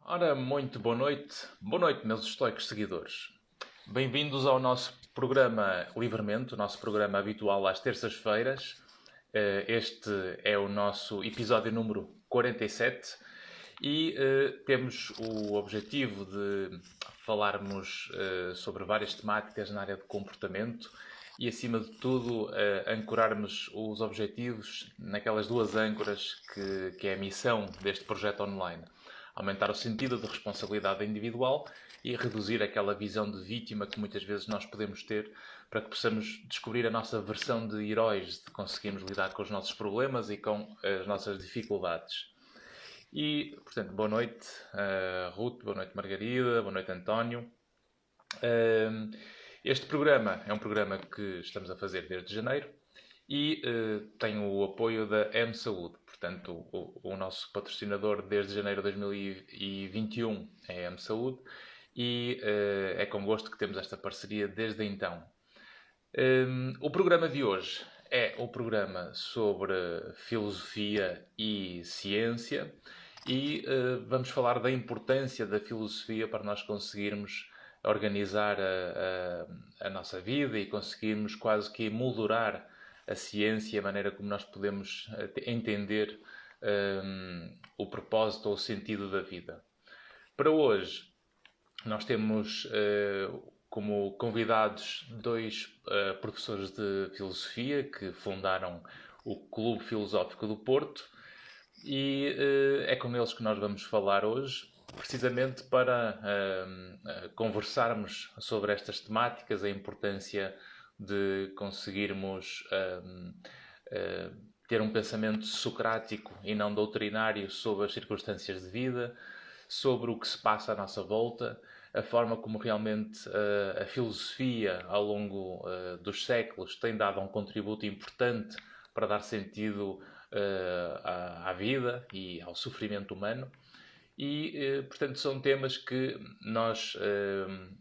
Ora, muito boa noite, meus estoicos seguidores. Bem-vindos ao nosso programa Livremente, o nosso programa habitual às terças-feiras. Este é o nosso episódio número 47 e temos o objetivo de falarmos sobre várias temáticas na área de comportamento e, acima de tudo, ancorarmos os objetivos naquelas duas âncoras que é a missão deste projeto online. Aumentar o sentido de responsabilidade individual e reduzir aquela visão de vítima que muitas vezes nós podemos ter, para que possamos descobrir a nossa versão de heróis, de conseguirmos lidar com os nossos problemas e com as nossas dificuldades. E, portanto, boa noite, Ruth, boa noite, Margarida, boa noite, António. Este programa é um programa que estamos a fazer desde janeiro e tem o apoio da M-Saúde. Portanto, o nosso patrocinador desde janeiro de 2021 é a M-Saúde e é com gosto que temos esta parceria desde então. O programa de hoje é o programa sobre filosofia e ciência e vamos falar da importância da filosofia para nós conseguirmos organizar a nossa vida e conseguirmos quase que emoldurar a ciência e a maneira como nós podemos entender o propósito ou o sentido da vida. Para hoje, nós temos como convidados dois professores de filosofia que fundaram o Clube Filosófico do Porto e é com eles que nós vamos falar hoje, precisamente para conversarmos sobre estas temáticas, a importância de conseguirmos ter um pensamento socrático e não doutrinário sobre as circunstâncias de vida, sobre o que se passa à nossa volta, a forma como realmente a filosofia ao longo dos séculos tem dado um contributo importante para dar sentido à vida e ao sofrimento humano. E, portanto, são temas que nós,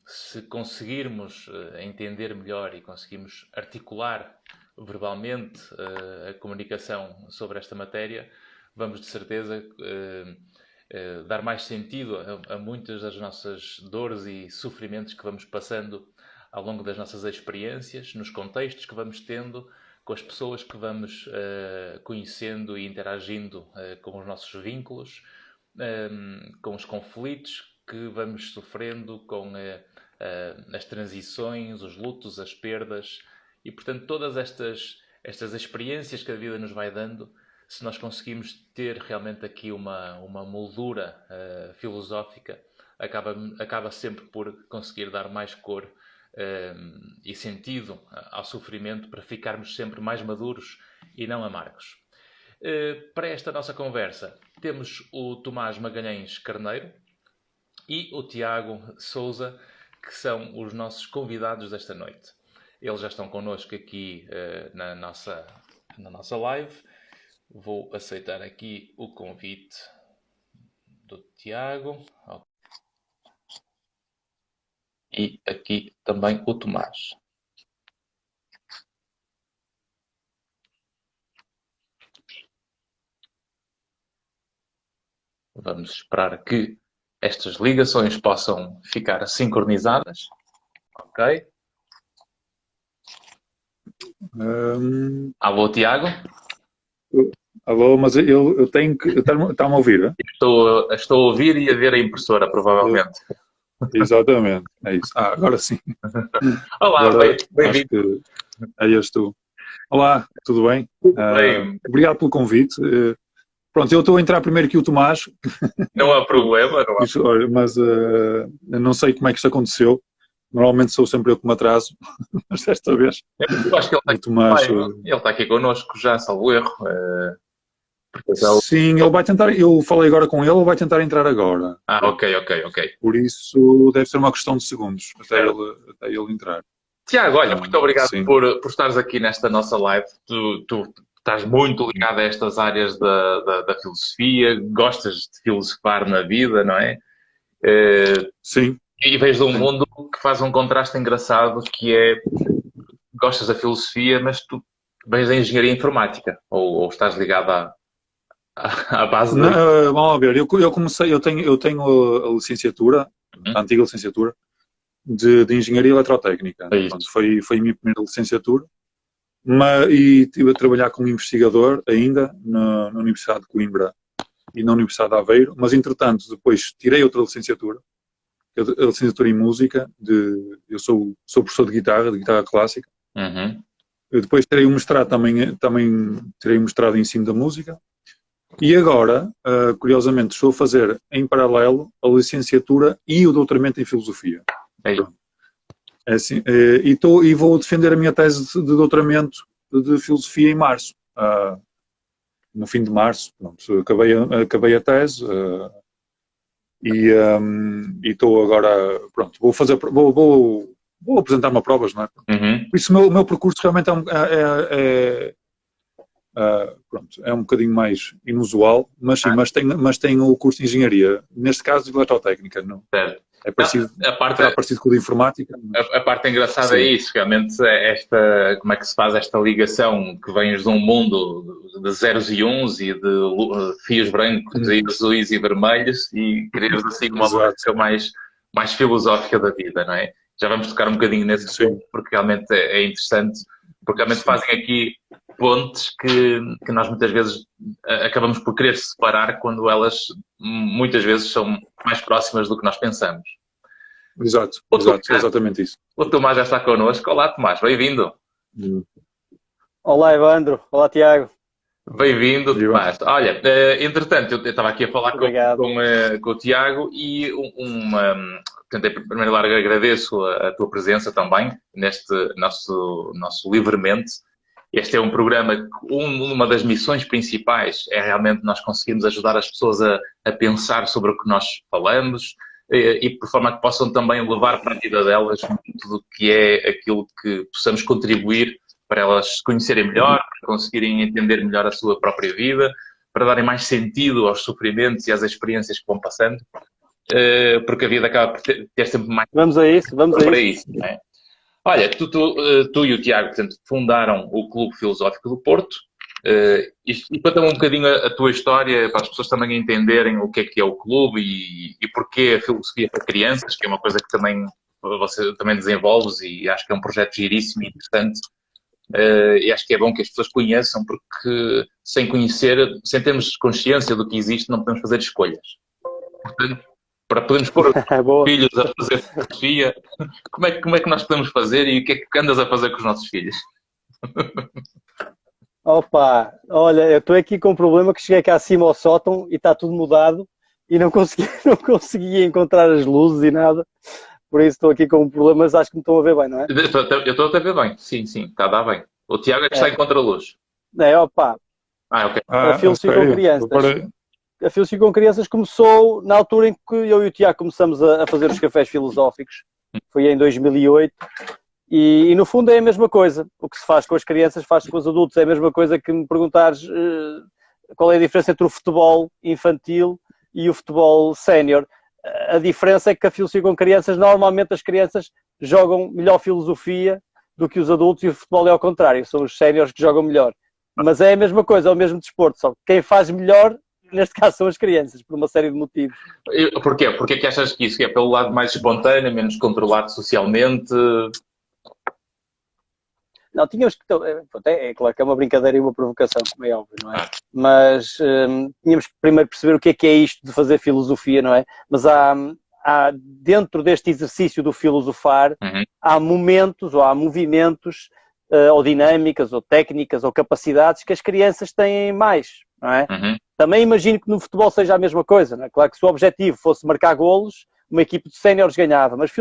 se conseguirmos entender melhor e conseguirmos articular verbalmente a comunicação sobre esta matéria, vamos de certeza dar mais sentido a muitas das nossas dores e sofrimentos que vamos passando ao longo das nossas experiências, nos contextos que vamos tendo, com as pessoas que vamos conhecendo e interagindo com os nossos vínculos, com os conflitos que vamos sofrendo, com as transições, os lutos, as perdas e, portanto, todas estas experiências que a vida nos vai dando, se nós conseguimos ter realmente aqui uma moldura filosófica, acaba sempre por conseguir dar mais cor e sentido ao sofrimento, para ficarmos sempre mais maduros e não amargos. Para esta nossa conversa, temos o Tomás Magalhães Carneiro e o Tiago Souza, que são os nossos convidados desta noite. Eles já estão connosco aqui na nossa live. Vou aceitar aqui o convite do Tiago. E aqui também o Tomás. Vamos esperar que estas ligações possam ficar sincronizadas. Ok? Alô, Tiago? Alô, mas eu tenho que. Está-me a ouvir? É? Estou a ouvir e a ver a impressora, provavelmente. Exatamente, é isso. Agora sim. Olá, bem-vindo. Acho que é este tu. Olá, tudo bem? Bem. Obrigado pelo convite. Pronto, eu estou a entrar primeiro que o Tomás. Não há problema, não há. Mas não sei como é que isto aconteceu. Normalmente sou sempre eu que me atraso, mas desta vez. Eu acho que ele está aqui connosco já, salvo erro. Sim, ele vai tentar. Eu falei agora com ele, ele vai tentar entrar agora. Ok. Por isso deve ser uma questão de segundos até ele entrar. Tiago, olha, muito obrigado por estares aqui nesta nossa live. Tu estás muito ligado a estas áreas da filosofia, gostas de filosofar na vida, não é? Sim. E vens de um mundo que faz um contraste engraçado, que é, gostas da filosofia, mas tu vens da engenharia informática, ou estás ligado À base de... Não, vamos ver, eu comecei, eu tenho a licenciatura, a antiga licenciatura, de Engenharia Eletrotécnica. É isso. Pronto, foi a minha primeira licenciatura. E estive a trabalhar como investigador ainda na Universidade de Coimbra e na Universidade de Aveiro, mas entretanto depois tirei outra licenciatura, a licenciatura em música, eu sou professor de guitarra clássica. Uhum. Eu depois tirei um mestrado também tirei um mestrado em ensino da música e agora, curiosamente, estou a fazer em paralelo a licenciatura e o doutoramento em filosofia. É isso. É assim, e vou defender a minha tese de doutoramento de filosofia em março. No fim de março, pronto, acabei a tese e estou agora, pronto, vou apresentar-me a provas, não é? Uhum. Por isso o meu percurso realmente pronto, é um bocadinho mais inusual, mas sim, mas tem o curso de engenharia, neste caso de eletrotécnica, não? Certo. É parecido, terá parecido com o de informática. A parte engraçada Sim. é isso, realmente, como é que se faz esta ligação que vens de um mundo de zeros e uns e de fios brancos e azuis e vermelhos e quereres assim uma lógica mais filosófica da vida, não é? Já vamos tocar um bocadinho nesse ponto, porque realmente é interessante, porque realmente fazem aqui pontes que nós muitas vezes acabamos por querer separar quando elas muitas vezes são mais próximas do que nós pensamos. Exato, exatamente isso. O Tomás já está connosco. Olá, Tomás, bem-vindo. Olá, Evandro. Olá, Tiago. Bem-vindo, Tomás. Olha, entretanto, eu estava aqui a falar com o Tiago e portanto, em primeiro lugar, agradeço a tua presença também neste nosso Livremente. Este é um programa que uma das missões principais é realmente nós conseguirmos ajudar as pessoas a pensar sobre o que nós falamos e por forma que possam também levar para a vida delas muito do que é aquilo que possamos contribuir para elas se conhecerem melhor, para conseguirem entender melhor a sua própria vida, para darem mais sentido aos sofrimentos e às experiências que vão passando, porque a vida acaba por ter sempre mais... Vamos a isso. Não é? Olha, tu e o Tiago, portanto, fundaram o Clube Filosófico do Porto. E conta-me um bocadinho a tua história, para as pessoas também entenderem o que é o clube e porquê a filosofia para crianças, que é uma coisa que também você também desenvolves e acho que é um projeto giríssimo e interessante. E acho que é bom que as pessoas conheçam, porque sem conhecer, sem termos consciência do que existe, não podemos fazer escolhas. Portanto, para podermos pôr os filhos a fazer filosofia, como é que nós podemos fazer e o que é que andas a fazer com os nossos filhos? Opa, olha, eu estou aqui com um problema que cheguei cá acima ao sótão e está tudo mudado e não conseguia encontrar as luzes e nada. Por isso estou aqui com um problema, mas acho que me estão a ver bem, não é? Eu estou a ver bem, sim, está a dar bem. O Tiago é que está em contra-luz. Opa. Ok. A filosofia com crianças. A filosofia com crianças começou na altura em que eu e o Tiago começamos a fazer os cafés filosóficos. Foi em 2008. E no fundo é a mesma coisa. O que se faz com as crianças faz com os adultos. É a mesma coisa que me perguntares qual é a diferença entre o futebol infantil e o futebol sénior. A diferença é que a filosofia com crianças, normalmente as crianças jogam melhor filosofia do que os adultos e o futebol é ao contrário. São os séniores que jogam melhor. Mas é a mesma coisa, é o mesmo desporto. Só que quem faz melhor, neste caso, são as crianças, por uma série de motivos. Porquê? Porquê é que achas que isso é pelo lado mais espontâneo, menos controlado socialmente? Não, tínhamos que... É claro que é uma brincadeira e uma provocação, como é óbvio, não é? Mas tínhamos que primeiro perceber o que é isto de fazer filosofia, não é? Mas dentro deste exercício do filosofar, há momentos ou há movimentos ou dinâmicas ou técnicas ou capacidades que as crianças têm mais, não é? Também imagino que no futebol seja a mesma coisa, não é? Claro que se o objetivo fosse marcar golos, uma equipe de séniores ganhava, mas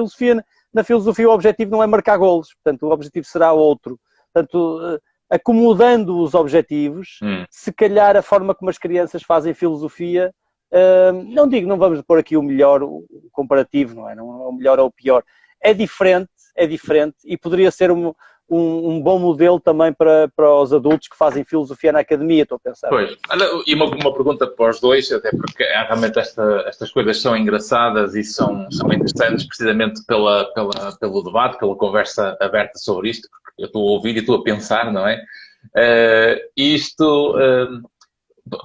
na filosofia o objetivo não é marcar golos, portanto o objetivo será outro. Portanto, acomodando os objetivos, se calhar a forma como as crianças fazem filosofia, não vamos pôr aqui o melhor, o comparativo, não é? Não é o melhor ou o pior. É diferente e poderia ser um bom modelo também para os adultos que fazem filosofia na academia, estou a pensar. Pois, e uma pergunta para os dois, até porque realmente estas coisas são engraçadas e são interessantes precisamente pelo debate, pela conversa aberta sobre isto, porque eu estou a ouvir e estou a pensar, não é?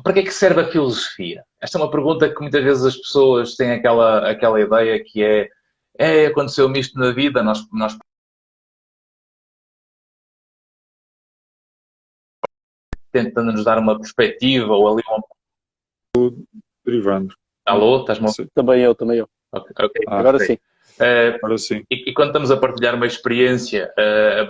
para que é que serve a filosofia? Esta é uma pergunta que muitas vezes as pessoas têm aquela ideia que aconteceu-me isto na vida, nós tentando nos dar uma perspectiva ou ali Derivando. Alô, estás-me a ouvir? Também eu, também eu. Ok. Agora Ok. sim. Agora sim. E quando estamos a partilhar uma experiência,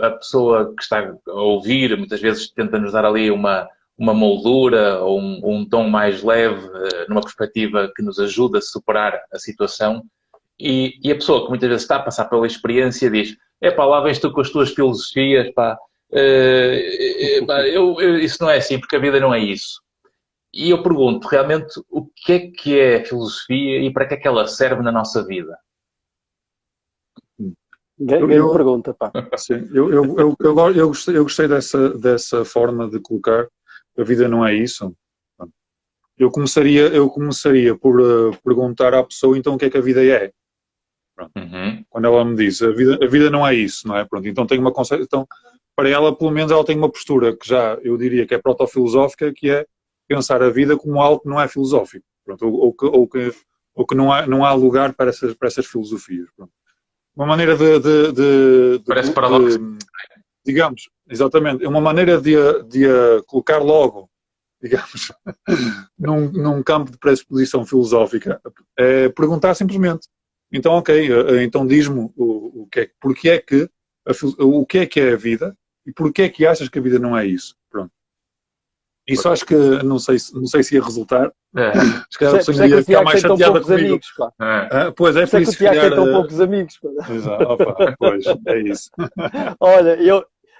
a pessoa que está a ouvir, muitas vezes tenta nos dar ali uma moldura ou um tom mais leve, numa perspectiva que nos ajuda a superar a situação. E a pessoa que muitas vezes está a passar pela experiência diz: epá, lá vens tu com as tuas filosofias, pá, isso não é assim, porque a vida não é isso. E eu pergunto, realmente, o que é a filosofia e para que é que ela serve na nossa vida? Grande pergunta, pá. Sim, eu gostei dessa forma de colocar. A vida não é isso. Eu começaria por perguntar à pessoa então o que é que a vida é. Uhum. Quando ela me diz a vida não é isso, não é? Pronto, então tem uma então para ela pelo menos ela tem uma postura que já eu diria que é proto-filosófica, que é pensar a vida como algo que não é filosófico, pronto, ou que não há lugar para essas filosofias. Pronto. Uma maneira Parece paradoxo. digamos, exatamente, é uma maneira de a colocar logo, digamos, num campo de pressuposição filosófica, é perguntar simplesmente. Então, ok, então diz-me o que é a vida e porquê é que achas que a vida não é isso? Pronto. Isso acho que, não sei se ia resultar. Se calhar a pessoa ia ficar mais chateada comigo. Amigos, pá. Pois é, por isso que o Tiago tem tão poucos amigos. Pá. Exato, opa, pois, é isso. Olha,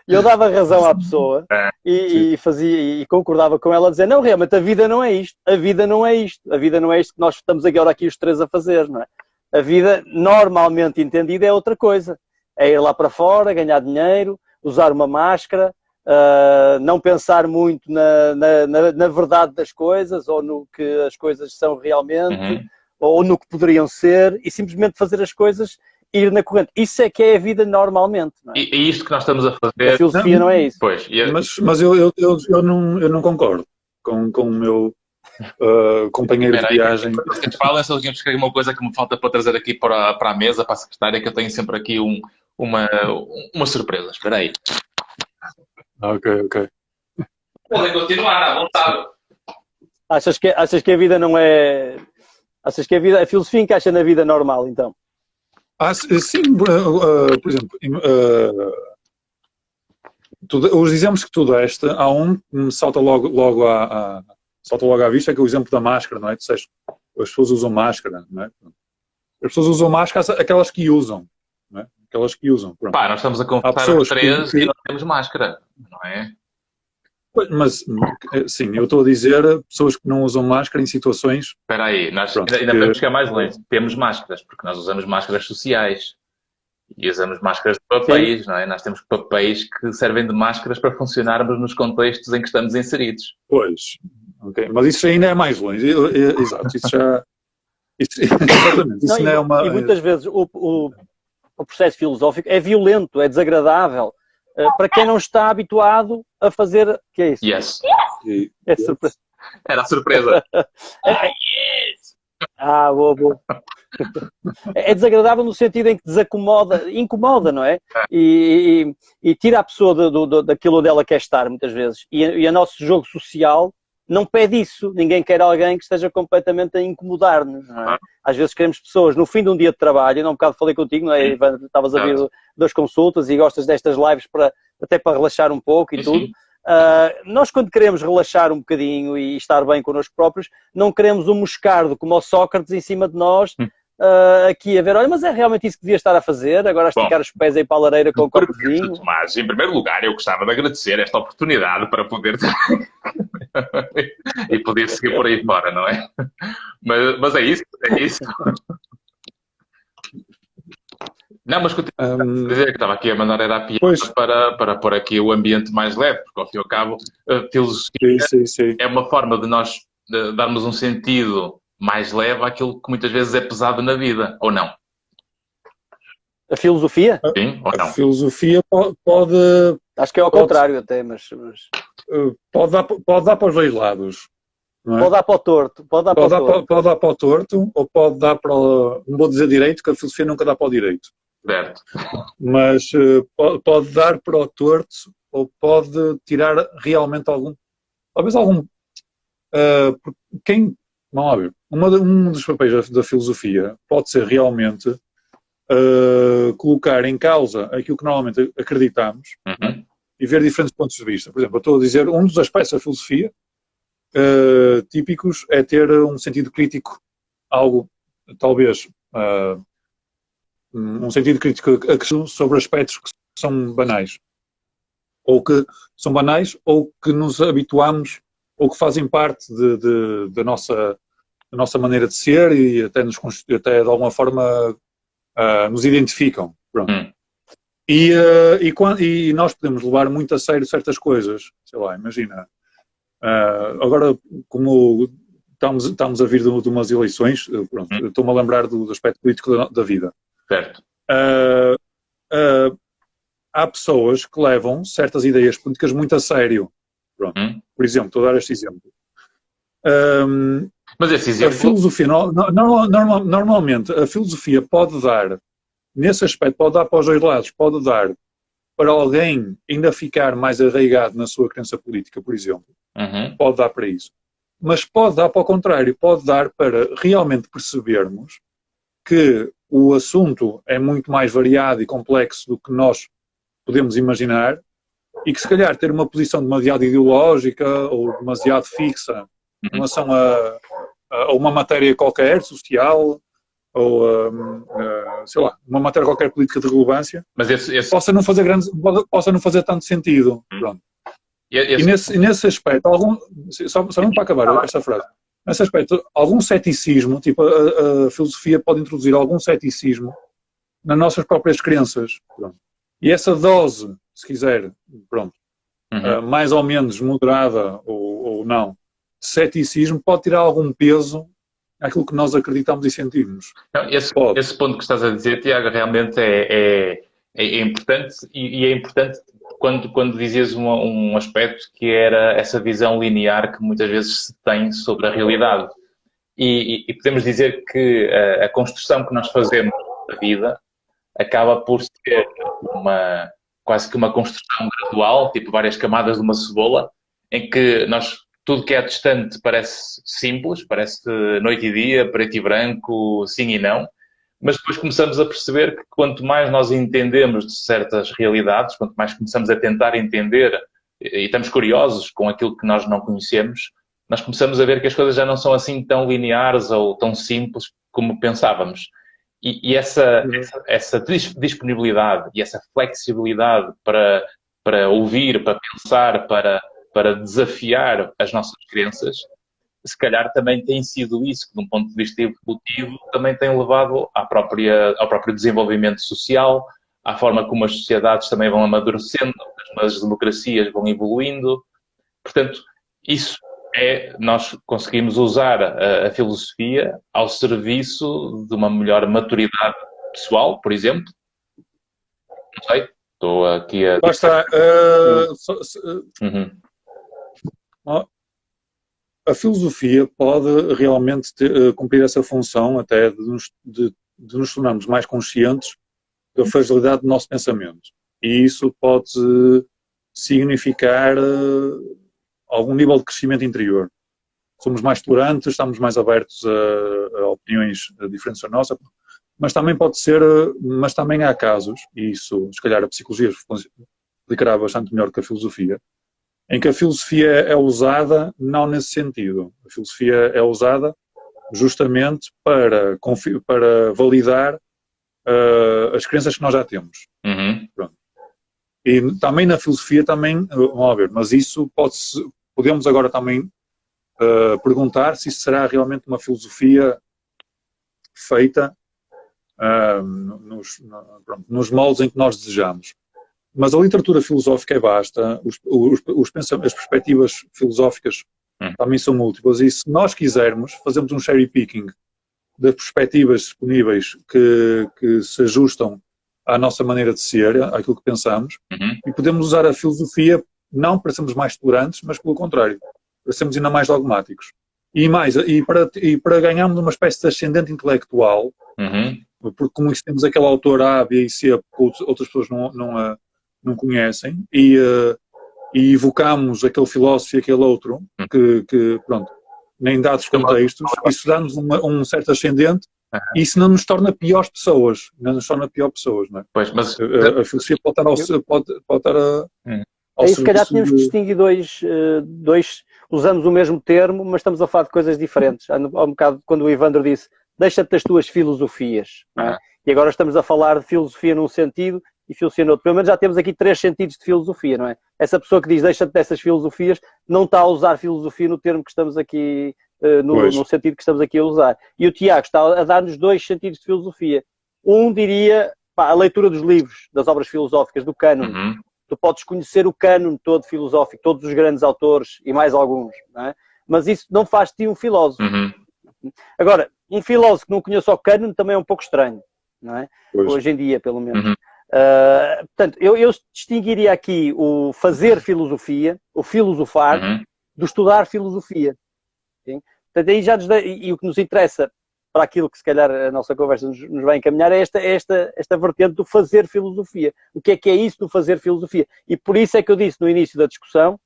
eu dava razão à pessoa e concordava com ela a dizer, não, realmente a vida não é isto, a vida não é isto que nós estamos agora aqui os três a fazer, não é? A vida, normalmente entendida, é outra coisa. É ir lá para fora, ganhar dinheiro, usar uma máscara, não pensar muito na verdade das coisas, ou no que as coisas são realmente, ou no que poderiam ser, e simplesmente fazer as coisas e ir na corrente. Isso é que é a vida normalmente. Não é? E isto que nós estamos a fazer... A filosofia não é isso. Pois, mas eu não concordo com o meu... companheiro de viagem. Vocês falam, se alguém escrever uma coisa que me falta para trazer aqui para a mesa, para a secretária, que eu tenho sempre aqui uma surpresa. Espera aí. Ok. Podem continuar à vontade. Achas que a vida não é... Achas que a filosofia encaixa na vida normal, então? Sim, por exemplo, os exemplos que tu deste, há um que me salta logo à vista, que é o exemplo da máscara, não é? As pessoas usam máscara, não é? As pessoas usam máscara, aquelas que usam, não é? Aquelas que usam. Pronto. Pá, nós estamos a conversar os três e não temos máscara, não é? Mas, sim, eu estou a dizer pessoas que não usam máscara em situações... Espera aí, nós ainda podemos chegar mais longe. Temos máscaras, porque nós usamos máscaras sociais. E usamos máscaras de papéis, não é? Nós temos papéis que servem de máscaras para funcionarmos nos contextos em que estamos inseridos. Pois, ok. Mas isso ainda é mais longe. Exato, isso já... exatamente, isso não é uma... E muitas vezes o processo filosófico é violento, é desagradável. Para quem não está habituado a fazer... O que é isso? Yes. É surpresa. Era a surpresa. Boa. É desagradável no sentido em que incomoda, não é? E tira a pessoa daquilo onde ela quer estar, muitas vezes. E o nosso jogo social não pede isso. Ninguém quer alguém que esteja completamente a incomodar-nos, não é? Às vezes queremos pessoas, no fim de um dia de trabalho, eu não um bocado falei contigo, não é, Ivan? Estavas a vir das consultas e gostas destas lives até para relaxar um pouco e tudo. Nós, quando queremos relaxar um bocadinho e estar bem connosco próprios, não queremos um moscardo como o Sócrates em cima de nós, aqui a ver, olha, mas é realmente isso que devia estar a fazer, agora a esticar os pés aí para a lareira com um copo de vinho. Mas, em primeiro lugar, eu gostava de agradecer esta oportunidade para poder e poder seguir por aí fora, não é? Mas é isso. Não, mas continua a dizer que estava aqui a mandar era a piada para pôr aqui o ambiente mais leve, porque ao fim e ao cabo a filosofia é uma forma de nós darmos um sentido mais leve àquilo que muitas vezes é pesado na vida, ou não? A filosofia? Sim, ou não? A filosofia pode... Acho que é ao contrário até, mas... Pode dar para os dois lados. não é? Pode dar para o torto, pode dar para o torto. Pode dar para o torto, ou pode dar para o... Não vou dizer direito, que a filosofia nunca dá para o direito. Certo. Mas pode dar para o torto, ou pode tirar realmente algum... Talvez algum... Vamos lá ver. Um dos papéis da filosofia pode ser realmente colocar em causa aquilo que normalmente acreditamos, né? E ver diferentes pontos de vista. Por exemplo, eu estou a dizer, um dos aspectos da filosofia típicos é ter um sentido crítico, algo, talvez, um sentido crítico sobre aspectos que são banais. Ou que são banais, ou que nos habituamos, ou que fazem parte da nossa maneira de ser e até de alguma forma nos identificam. Pronto. E nós podemos levar muito a sério certas coisas. Sei lá, imagina. Agora, como estamos a vir de umas eleições, pronto, estou-me a lembrar do aspecto político da vida. Certo. Há pessoas que levam certas ideias políticas muito a sério. Pronto. Por exemplo, estou a dar este exemplo. Mas esse exemplo... A filosofia, normalmente, a filosofia pode dar, nesse aspecto, pode dar para os dois lados, pode dar para alguém ainda ficar mais arraigado na sua crença política, por exemplo. Pode dar para isso. Mas pode dar para o contrário, pode dar para realmente percebermos que o assunto é muito mais variado e complexo do que nós podemos imaginar e que se calhar ter uma posição demasiado ideológica ou demasiado fixa em relação a uma matéria qualquer, social, ou sei lá, uma matéria qualquer política de relevância, mas possa não fazer tanto sentido. Pronto. E nesse aspecto, só mesmo para acabar esta frase, nesse aspecto, algum ceticismo, tipo, a filosofia pode introduzir algum ceticismo nas nossas próprias crenças. Pronto. E essa dose, se quiser, pronto, mais ou menos moderada ou não, de ceticismo pode tirar algum peso àquilo que nós acreditamos e sentimos. Não, esse ponto que estás a dizer, Tiago, realmente é importante e é importante quando dizias um aspecto que era essa visão linear que muitas vezes se tem sobre a realidade. E podemos dizer que a construção que nós fazemos da vida acaba por ser quase que uma construção gradual, tipo várias camadas de uma cebola, em que tudo que é distante parece simples, parece noite e dia, preto e branco, sim e não, mas depois começamos a perceber que quanto mais nós entendemos de certas realidades, quanto mais começamos a tentar entender e estamos curiosos com aquilo que nós não conhecemos, nós começamos a ver que as coisas já não são assim tão lineares ou tão simples como pensávamos. E essa disponibilidade e essa flexibilidade para ouvir, para pensar, para desafiar as nossas crenças, se calhar também tem sido isso que, de um ponto de vista evolutivo, também tem levado ao próprio desenvolvimento social, à forma como as sociedades também vão amadurecendo, as democracias vão evoluindo. Portanto, nós conseguimos usar a filosofia ao serviço de uma melhor maturidade pessoal, por exemplo. Não sei, estou aqui a... Lá está. A filosofia pode realmente cumprir essa função até de nos tornarmos mais conscientes da fragilidade do nosso pensamento. E isso pode significar algum nível de crescimento interior. Somos mais tolerantes, estamos mais abertos a opiniões diferentes da nossa, mas também mas também há casos, e isso se calhar a psicologia explicará bastante melhor que a filosofia, em que a filosofia é usada não nesse sentido. A filosofia é usada justamente para validar as crenças que nós já temos. Pronto. E também na filosofia vamos ver, mas isso podemos agora também perguntar se isso será realmente uma filosofia feita nos moldes em que nós desejamos. Mas a literatura filosófica é vasta, as perspectivas filosóficas também são múltiplas, e se nós quisermos, fazemos um cherry picking das perspectivas disponíveis que se ajustam à nossa maneira de ser, àquilo que pensamos, e podemos usar a filosofia não para sermos mais tolerantes, mas pelo contrário, para sermos ainda mais dogmáticos. para ganharmos uma espécie de ascendente intelectual, porque como isso temos aquele autor A, B e C, que outras pessoas não conhecem, e evocamos aquele filósofo e aquele outro, que pronto, nem dados contextos, isso dá-nos um certo ascendente, e isso não nos torna piores pessoas, não nos torna pior pessoas, não é? Pois, mas A filosofia pode estar ao Aí se calhar serviço tínhamos que distinguir dois, usamos o mesmo termo, mas estamos a falar de coisas diferentes. Há um bocado quando o Evandro disse, deixa-te das tuas filosofias, não é? E agora estamos a falar de filosofia num sentido e filosofia no outro. Pelo menos já temos aqui 3 sentidos de filosofia, não é? Essa pessoa que diz deixa-te dessas filosofias não está a usar filosofia no termo que estamos aqui, no sentido que estamos aqui a usar. E o Tiago está a dar-nos 2 sentidos de filosofia. Um diria, a leitura dos livros, das obras filosóficas, do cânone. Tu podes conhecer o cânone todo filosófico, todos os grandes autores e mais alguns, não é? Mas isso não faz de ti um filósofo. Agora, um filósofo que não conhece o cânone também é um pouco estranho, não é? Hoje em dia, pelo menos. Portanto, eu distinguiria aqui o fazer filosofia, o filosofar, do estudar filosofia. Sim? Portanto, aí e o que nos interessa para aquilo que se calhar a nossa conversa nos vai encaminhar é esta vertente do fazer filosofia. O que é isso do fazer filosofia? E por isso é que eu disse no início da discussão,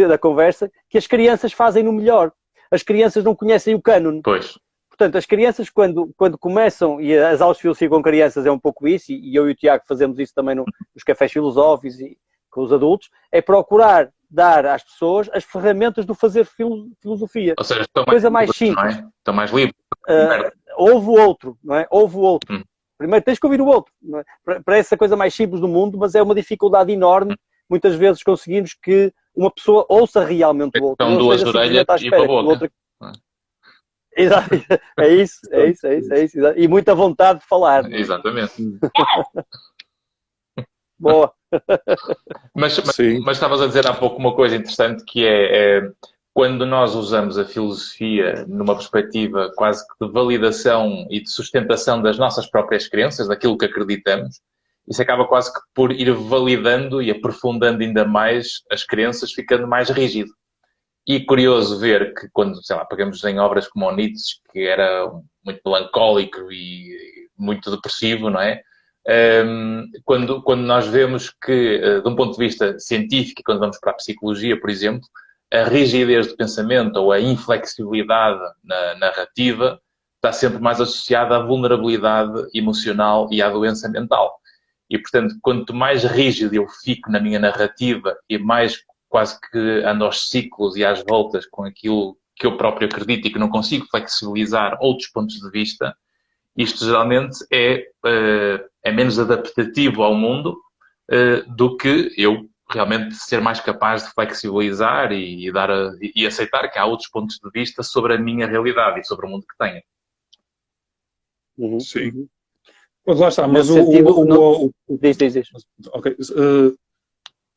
da conversa, que as crianças fazem no melhor. As crianças não conhecem o cânone. Pois. Portanto, as crianças quando começam, e as aulas de filosofia com crianças é um pouco isso, e eu e o Tiago fazemos isso também nos cafés filosóficos e com os adultos, é procurar dar às pessoas as ferramentas do fazer filosofia. Ou seja, estão coisa mais livres, simples. não é? Estão mais livres. Ouve o outro, não é? Ouve o outro. Primeiro tens que ouvir o outro. Não é? Parece a coisa mais simples do mundo, mas é uma dificuldade enorme, muitas vezes conseguimos que uma pessoa ouça realmente o outro. São 2 orelhas e para a boca. Outro... Exato. É isso. E muita vontade de falar. Exatamente. Boa. Mas estavas a dizer há pouco uma coisa interessante que é quando nós usamos a filosofia numa perspectiva quase que de validação e de sustentação das nossas próprias crenças, daquilo que acreditamos, isso acaba quase que por ir validando e aprofundando ainda mais as crenças, ficando mais rígido. E curioso ver que quando, sei lá, pegamos em obras como o Nietzsche, que era muito melancólico e muito depressivo, não é? Quando nós vemos que, de um ponto de vista científico, quando vamos para a psicologia, por exemplo, a rigidez do pensamento ou a inflexibilidade na narrativa está sempre mais associada à vulnerabilidade emocional e à doença mental. E, portanto, quanto mais rígido eu fico na minha narrativa e mais quase que ando aos ciclos e às voltas com aquilo que eu próprio acredito e que não consigo flexibilizar outros pontos de vista, isto geralmente é menos adaptativo ao mundo do que eu realmente ser mais capaz de flexibilizar e aceitar que há outros pontos de vista sobre a minha realidade e sobre o mundo que tenho. Sim. Mas lá está, mas Diz. Ok.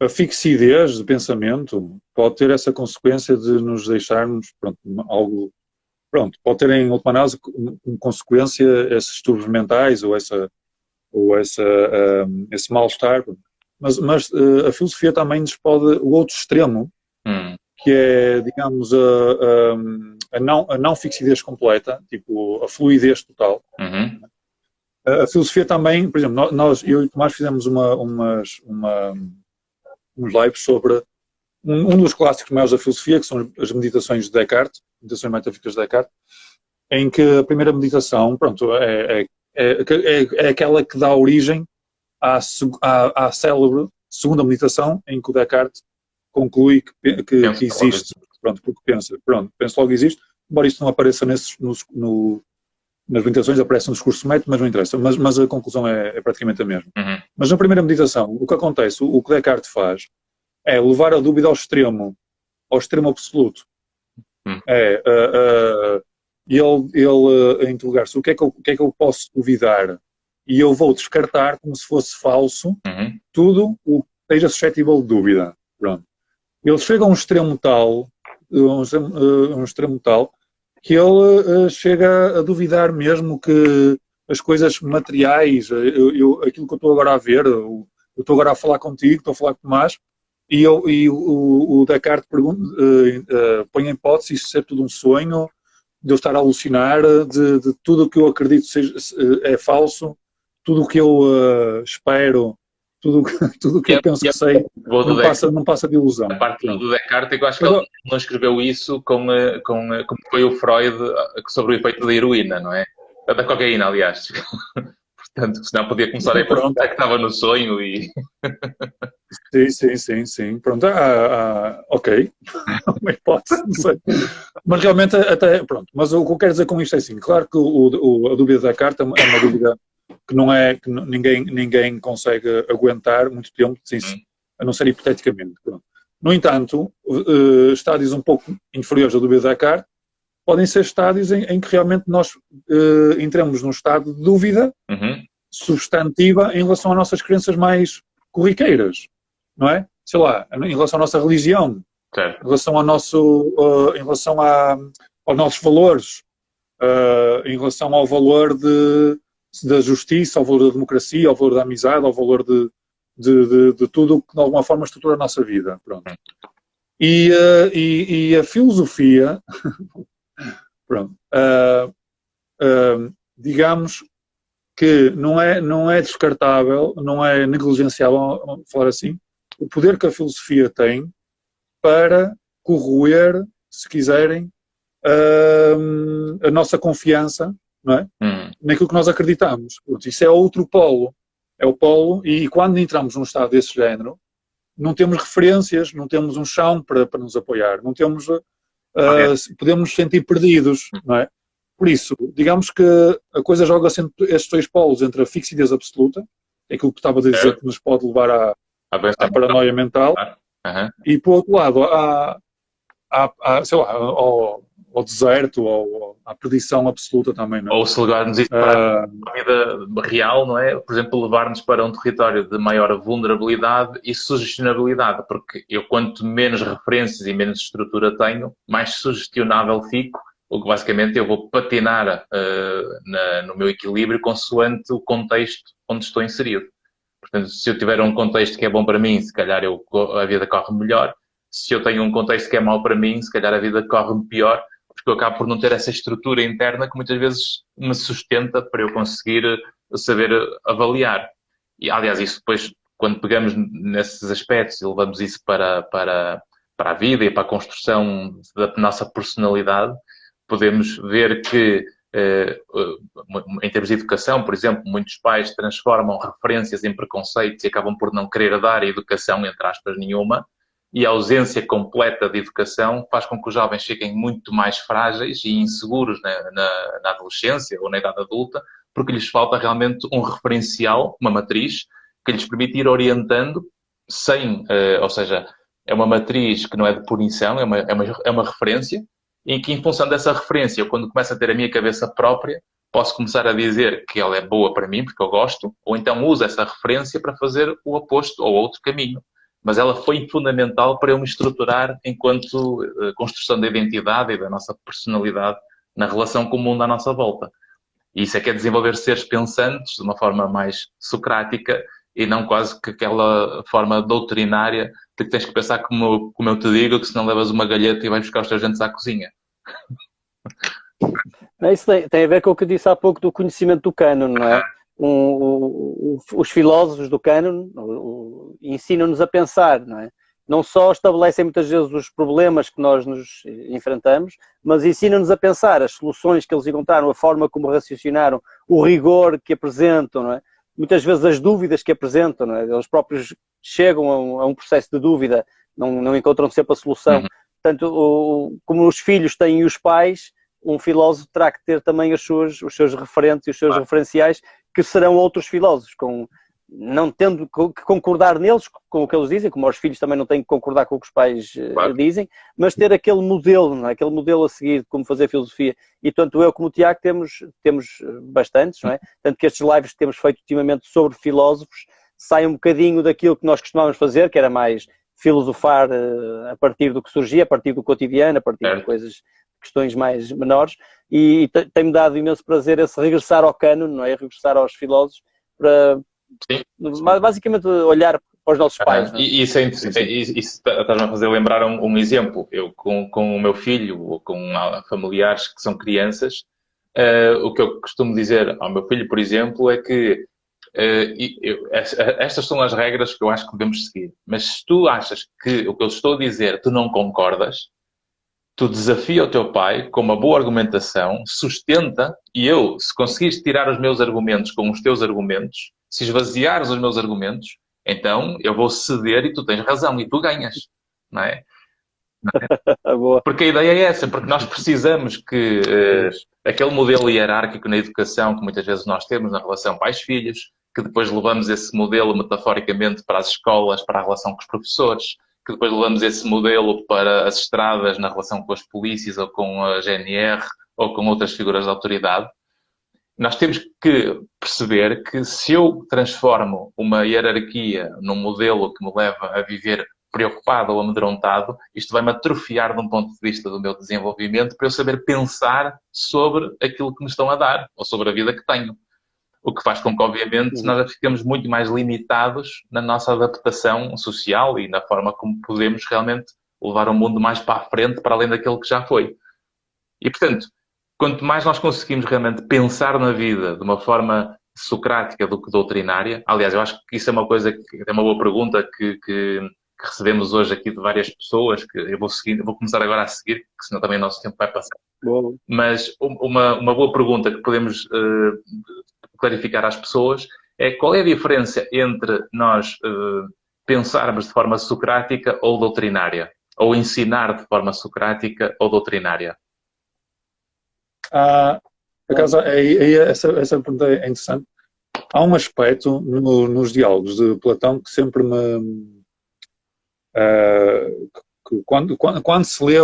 A fixidez de pensamento pode ter essa consequência de nos deixarmos, algo... pode ter em última análise como consequência esses distúrbios mentais ou esse mal-estar. Mas a filosofia também nos pode... O outro extremo, que é, digamos, a não fixidez completa, tipo, a fluidez total. A filosofia também, por exemplo, eu e o Tomás fizemos uns lives sobre um dos clássicos maiores da filosofia, que são as meditações de Descartes, meditações metafísicas de Descartes, em que a primeira meditação, é aquela que dá origem à célebre segunda meditação, em que o Descartes conclui que existe, porque pensa logo existe, embora isto não apareça nas meditações, aparece no discurso método, mas não interessa, mas a conclusão é praticamente a mesma. Mas na primeira meditação, o que acontece, o que Descartes faz, é levar a dúvida ao extremo absoluto. Ele interrogar-se, o que é que eu posso duvidar? E eu vou descartar como se fosse falso tudo o que esteja suscetível de dúvida. Pronto. Ele chega a um extremo tal, que ele chega a duvidar mesmo que as coisas materiais, aquilo que eu estou agora a ver, eu estou agora a falar contigo, estou a falar com o Tomás, o Descartes põe em hipótese isso ser tudo um sonho, de eu estar a alucinar, de tudo o que eu acredito é falso, tudo o que eu espero, tudo o que eu penso que sei, não passa de ilusão. A parte do Descartes, eu acho que ele não escreveu isso como foi o Freud sobre o efeito da heroína, não é? Da cocaína, aliás. Portanto, senão podia começar a pensar que estava no sonho e... Sim. Pronto, ok. Uma hipótese, não sei. Mas realmente, pronto. Mas o que eu quero dizer com isto é assim, claro que a dúvida da carta é uma dúvida que ninguém consegue aguentar muito tempo, a não ser hipoteticamente. Pronto. No entanto, estádios um pouco inferiores à dúvida da carta podem ser estádios em que realmente nós entramos num estado de dúvida substantiva em relação às nossas crenças mais corriqueiras, não é? Sei lá, em relação à nossa religião, certo. em relação em relação aos nossos valores, em relação ao valor da justiça, ao valor da democracia, ao valor da amizade, ao valor de tudo o que de alguma forma estrutura a nossa vida. Pronto. E a filosofia, pronto, digamos que não é descartável, não é negligenciável, vamos falar assim, o poder que a filosofia tem para corroer, se quiserem, a nossa confiança, não é? Naquilo que nós acreditamos. Isso é outro polo. É o polo, e quando entramos num estado desse género, não temos referências, não temos um chão para nos apoiar, não temos, podemos nos sentir perdidos, não é? Por isso, digamos que a coisa joga-se entre estes dois polos, entre a fixidez absoluta, é aquilo que estava a dizer que nos pode levar à paranoia mental, e por outro lado, sei lá, ao deserto, ou à perdição absoluta também. Não é? Ou se levarmos isso para a vida real, não é? Por exemplo, levar-nos para um território de maior vulnerabilidade e sugestionabilidade, porque eu quanto menos referências e menos estrutura tenho, mais sugestionável fico, o que basicamente eu vou patinar no meu equilíbrio consoante o contexto onde estou inserido. Portanto, se eu tiver um contexto que é bom para mim, se calhar a vida corre melhor. Se eu tenho um contexto que é mau para mim, se calhar a vida corre pior, porque eu acabo por não ter essa estrutura interna que muitas vezes me sustenta para eu conseguir saber avaliar. E, aliás, isso depois, quando pegamos nesses aspectos e levamos isso para a vida e para a construção da nossa personalidade, podemos ver que, em termos de educação, por exemplo, muitos pais transformam referências em preconceitos e acabam por não querer dar a educação, entre aspas, nenhuma, e a ausência completa de educação faz com que os jovens fiquem muito mais frágeis e inseguros na adolescência ou na idade adulta, porque lhes falta realmente um referencial, uma matriz, que lhes permite ir orientando ou seja, é uma matriz que não é de punição, é uma referência, em que, em função dessa referência, eu, quando começo a ter a minha cabeça própria, posso começar a dizer que ela é boa para mim, porque eu gosto, ou então uso essa referência para fazer o oposto ou outro caminho. Mas ela foi fundamental para eu me estruturar enquanto construção da identidade e da nossa personalidade na relação com o mundo à nossa volta. E isso é que é desenvolver seres pensantes de uma forma mais socrática e não quase que aquela forma doutrinária de que tens que pensar como eu te digo, que senão levas uma galheta e vais buscar os teus dentes à cozinha. Isso tem a ver com o que eu disse há pouco do conhecimento do cânon, não é? Os filósofos do cânon ensinam-nos a pensar, não é? Não só estabelecem muitas vezes os problemas que nós nos enfrentamos, mas ensinam-nos a pensar as soluções que eles encontraram, a forma como raciocinaram, o rigor que apresentam, não é? Muitas vezes as dúvidas que apresentam, não é? Eles próprios chegam a um processo de dúvida, não encontram sempre a solução. Portanto, como os filhos têm os pais, um filósofo terá que ter também os seus referentes e os seus referenciais, que serão outros filósofos, não tendo que concordar neles com o que eles dizem, como os filhos também não têm que concordar com o que os pais dizem, mas ter aquele modelo, não é? Aquele modelo a seguir de como fazer filosofia. E tanto eu como o Tiago temos bastantes, não é? Tanto que estes lives que temos feito ultimamente sobre filósofos saem um bocadinho daquilo que nós costumávamos fazer, que era mais filosofar a partir do que surgia, a partir do cotidiano, a partir de questões mais menores, e tem-me dado imenso prazer esse regressar ao cânon, não é? Regressar aos filósofos para basicamente olhar para os nossos pais. Não é? E isso, isso estás-me a fazer lembrar um exemplo. Eu, com o meu filho, ou com familiares que são crianças, o que eu costumo dizer ao meu filho, por exemplo, é que estas são as regras que eu acho que devemos seguir. Mas se tu achas que o que eu estou a dizer tu não concordas, tu desafia o teu pai com uma boa argumentação, sustenta, e eu, se conseguires tirar os meus argumentos com os teus argumentos, se esvaziares os meus argumentos, então eu vou ceder e tu tens razão e tu ganhas, não é? Boa. Porque a ideia é essa, porque nós precisamos que aquele modelo hierárquico na educação que muitas vezes nós temos na relação pais-filhos, que depois levamos esse modelo metaforicamente para as escolas, para a relação com os professores, que depois levamos esse modelo para as estradas na relação com as polícias ou com a GNR ou com outras figuras de autoridade. Nós temos que perceber que se eu transformo uma hierarquia num modelo que me leva a viver preocupado ou amedrontado, isto vai-me atrofiar de um ponto de vista do meu desenvolvimento para eu saber pensar sobre aquilo que me estão a dar ou sobre a vida que tenho. O que faz com que, obviamente, nós ficamos muito mais limitados na nossa adaptação social e na forma como podemos realmente levar o mundo mais para a frente, para além daquilo que já foi. E, portanto, quanto mais nós conseguimos realmente pensar na vida de uma forma socrática do que doutrinária, aliás, eu acho que isso é uma coisa que é uma boa pergunta que recebemos hoje aqui de várias pessoas, que eu vou começar agora a seguir, porque senão também o nosso tempo vai passar. Boa. Mas uma boa pergunta que podemos clarificar às pessoas é qual é a diferença entre nós pensarmos de forma socrática ou doutrinária? Ou ensinar de forma socrática ou doutrinária? Por acaso, essa pergunta é interessante. Há um aspecto nos diálogos de Platão que sempre me... quando se lê...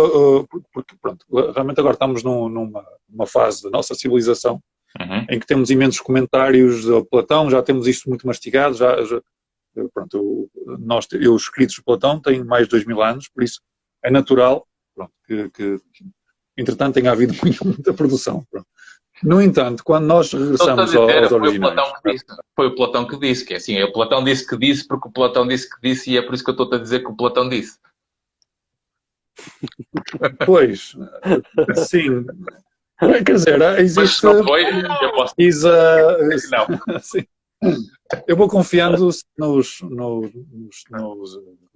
porque, pronto, realmente agora estamos numa fase da nossa civilização em que temos imensos comentários de Platão, já temos isto muito mastigado, pronto, os escritos de Platão têm mais de 2000 anos, por isso é natural, pronto, que entretanto tenha havido muita produção. Pronto. No entanto, quando nós regressamos aos originais... Foi o Platão que disse, que é assim, o Platão disse que disse porque o Platão disse que disse e é por isso que eu estou a dizer que o Platão disse. Pois, sim... Quer dizer, existe... Mas se não foi, eu posso... Não. Sim. Eu vou confiando nos... Como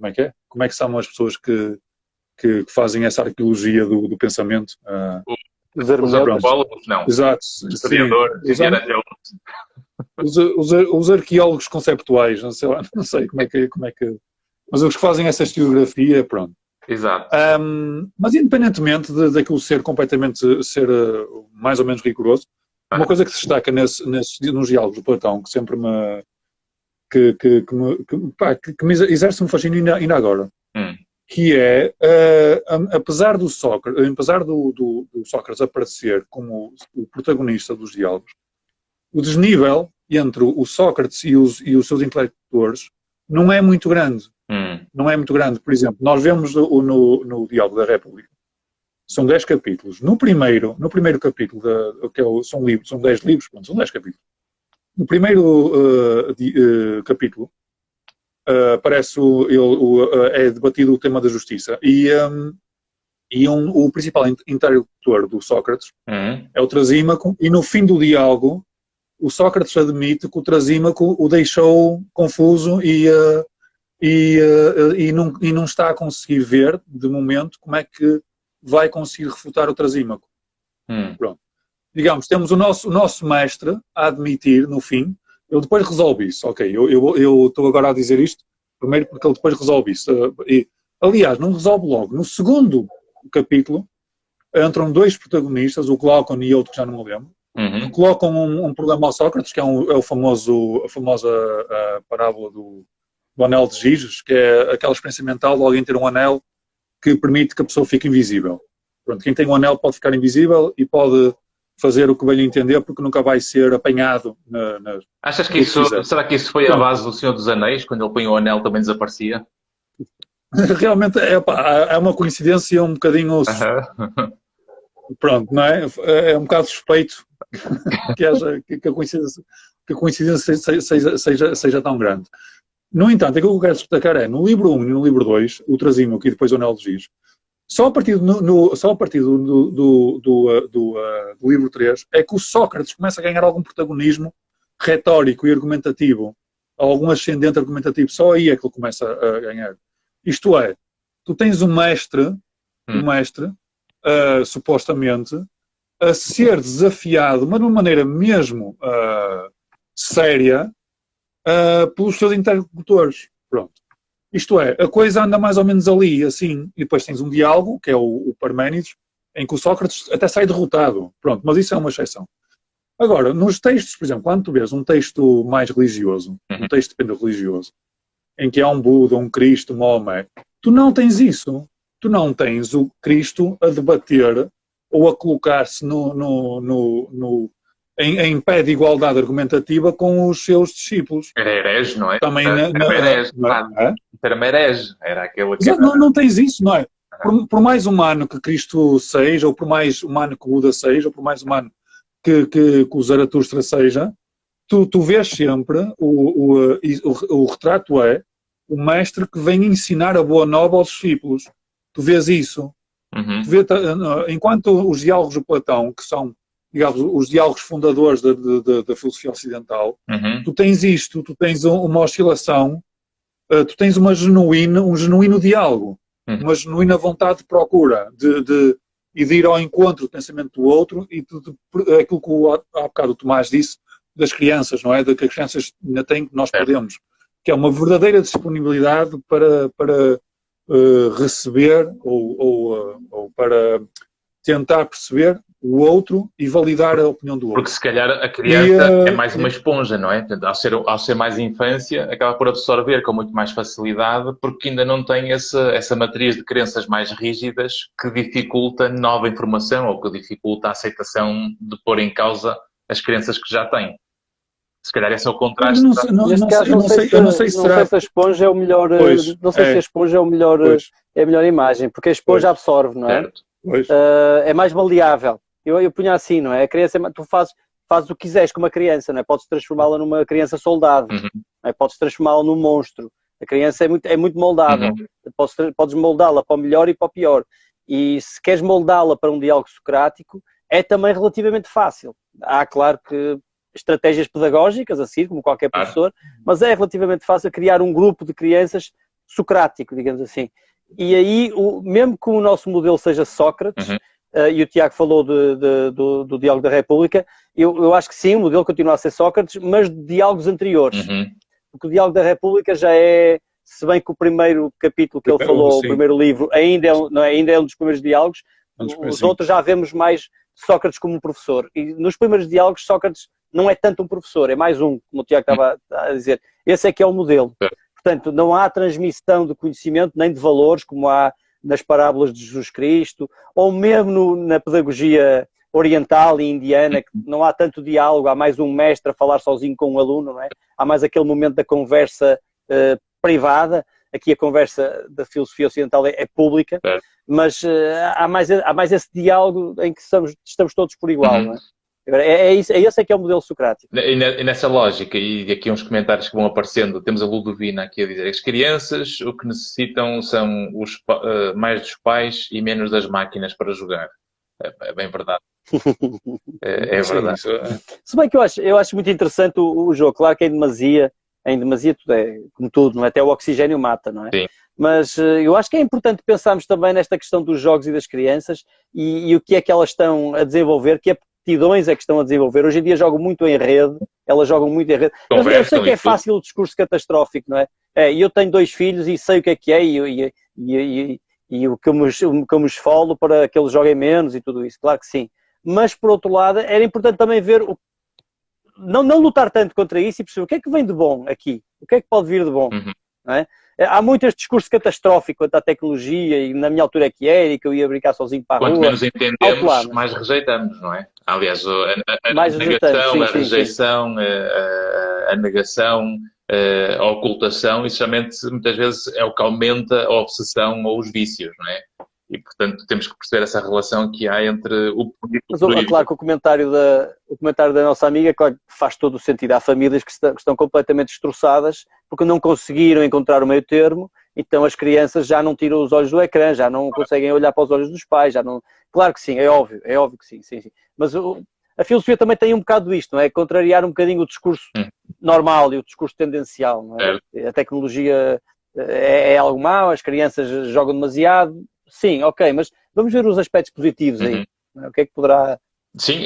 é que é? Como é que são as pessoas que fazem essa arqueologia do pensamento? Os arqueólogos, não. Exato. Os arqueólogos conceptuais, não sei como é que... Mas os que fazem essa historiografia, pronto. Exato. Mas independentemente daquilo ser mais ou menos rigoroso, uma coisa que se destaca nos diálogos de Platão, que sempre me exerce um fascínio ainda agora, que é, apesar do Sócrates aparecer como o protagonista dos diálogos, o desnível entre o Sócrates e os seus interlocutores não é muito grande. Não é muito grande. Por exemplo, nós vemos no Diálogo da República, são 10 capítulos. No primeiro capítulo, são 10 livros, pronto, são 10 capítulos. No primeiro capítulo, é debatido o tema da justiça. E o principal interlocutor do Sócrates é o Trasímaco, e no fim do diálogo, o Sócrates admite que o Trasímaco o deixou confuso e não está a conseguir ver, de momento, como é que vai conseguir refutar o Trasímaco. Pronto. Digamos, temos o nosso mestre a admitir, no fim, ele depois resolve isso. Ok, eu estou agora a dizer isto, primeiro porque ele depois resolve isso. Aliás, não resolve logo. No segundo capítulo, entram 2 protagonistas, o Glaucon e outro que já não me lembro, que colocam um problema ao Sócrates, que é a famosa parábola do anel de Giges, que é aquela experiência mental de alguém ter um anel que permite que a pessoa fique invisível. Pronto, quem tem um anel pode ficar invisível e pode fazer o que bem entender, porque nunca vai ser apanhado. Achas que será que isso foi a base do Senhor dos Anéis, quando ele põe o anel também desaparecia? Realmente é uma coincidência um bocadinho... Pronto, não é? É um bocado suspeito que a coincidência seja tão grande. No entanto, aquilo que eu quero destacar é, no livro 1 e no livro 2, o Trasímaco e depois o Anel dos Giz, só a partir, só a partir do livro 3 é que o Sócrates começa a ganhar algum protagonismo retórico e argumentativo, algum ascendente argumentativo. Só aí é que ele começa a ganhar. Isto é, tu tens um mestre, supostamente, a ser desafiado, mas de uma maneira mesmo séria, pelos seus interlocutores. Pronto. Isto é, a coisa anda mais ou menos ali, assim, e depois tens um diálogo, que é o Parménides, em que o Sócrates até sai derrotado. Pronto, mas isso é uma exceção. Agora, nos textos, por exemplo, quando tu vês um texto mais religioso, um texto depende religioso, em que há um Buda, um Cristo, um Maomé, tu não tens isso. Tu não tens o Cristo a debater ou a colocar-se em pé de igualdade argumentativa com os seus discípulos. Era herege, não é? Também era herege, era herege. Era aquele que... Não tens isso, não é? Por mais humano que Cristo seja, ou por mais humano que o Buda seja, ou por mais humano que o Zaratustra seja, tu vês sempre, o retrato é o mestre que vem ensinar a boa nova aos discípulos. Tu vês isso. Tu vês, enquanto os diálogos de Platão, que são, digamos, os diálogos fundadores da filosofia ocidental, tu tens isto, tu tens uma oscilação, tu tens um genuíno diálogo, uma genuína vontade de procura, de ir ao encontro do pensamento do outro e aquilo que há bocado o Tomás disse, das crianças, não é? De que as crianças ainda têm que nós podemos, que é uma verdadeira disponibilidade para receber ou para tentar perceber o outro e validar a opinião do outro. Porque se calhar a criança é mais uma esponja, não é? Ao ser mais infância, acaba por absorver com muito mais facilidade, porque ainda não tem essa matriz de crenças mais rígidas que dificulta nova informação ou que dificulta a aceitação de pôr em causa as crenças que já tem. Se calhar esse é o contraste. Não sei se a esponja é o melhor. Não sei se a esponja é a melhor imagem, porque a esponja absorve, não é? É mais maleável. Eu punha assim, não é? A criança, tu fazes o que quiseres com uma criança, não é? Podes transformá-la numa criança soldado, não é? Podes transformá-la num monstro. A criança é muito moldável. Podes moldá-la para o melhor e para o pior. E se queres moldá-la para um diálogo socrático, é também relativamente fácil. Há, claro que estratégias pedagógicas, assim, como qualquer professor, mas é relativamente fácil criar um grupo de crianças socrático, digamos assim. E aí, mesmo que o nosso modelo seja Sócrates, e o Tiago falou do Diálogo da República, eu acho que sim, o modelo continua a ser Sócrates, mas de diálogos anteriores. Porque o Diálogo da República já é, se bem que o primeiro capítulo que ele falou, o primeiro livro, ainda é um dos primeiros diálogos, os outros já vemos mais Sócrates como um professor. E nos primeiros diálogos, Sócrates não é tanto um professor, é mais um, como o Tiago estava a dizer. Esse é que é o modelo. Portanto, não há transmissão de conhecimento nem de valores, como há nas parábolas de Jesus Cristo, ou mesmo na pedagogia oriental e indiana, que não há tanto diálogo, há mais um mestre a falar sozinho com um aluno, não é? Há mais aquele momento da conversa privada. Aqui a conversa da filosofia ocidental é pública, mas há mais esse diálogo em que estamos todos por igual, não é? Esse é que é o modelo socrático. E nessa lógica, e aqui uns comentários que vão aparecendo, temos a Ludovina aqui a dizer: as crianças o que necessitam são mais dos pais e menos das máquinas para jogar. É bem verdade. É verdade. Se bem que eu acho muito interessante o jogo. Claro que em demasia tudo é, como tudo, não é? Até o oxigênio mata, não é? Sim. Mas eu acho que é importante pensarmos também nesta questão dos jogos e das crianças e o que é que elas estão a desenvolver, que aptidões é que estão a desenvolver. Hoje em dia jogam muito em rede, elas jogam muito em rede. Eu sei que é fácil o discurso catastrófico, não é? Eu tenho 2 filhos e sei o que é e o que eu me esfolo para que eles joguem menos e tudo isso, claro que sim. Mas, por outro lado, era importante também ver, não lutar tanto contra isso e perceber o que é que vem de bom aqui, o que é que pode vir de bom, não é? Há muito este discurso catastrófico quanto à tecnologia e na minha altura é que era e que eu ia brincar sozinho para a rua. Quanto menos entendemos, mais rejeitamos, não é? Aliás, a negação, a rejeição, a negação, a ocultação, isso realmente muitas vezes é o que aumenta a obsessão ou os vícios, não é? E, portanto, temos que perceber essa relação que há entre o político e o Mas, jurídico. claro que o comentário da nossa amiga, claro, que faz todo o sentido. Há famílias que estão completamente destroçadas porque não conseguiram encontrar o meio termo, então as crianças já não tiram os olhos do ecrã, já não conseguem olhar para os olhos dos pais, já não... Claro que sim, é óbvio que sim, sim, sim. Mas a filosofia também tem um bocado isto, não é? Contrariar um bocadinho o discurso normal e o discurso tendencial, não é? A tecnologia é algo mau, as crianças jogam demasiado, sim, ok, mas vamos ver os aspectos positivos aí. O que é que poderá... Sim,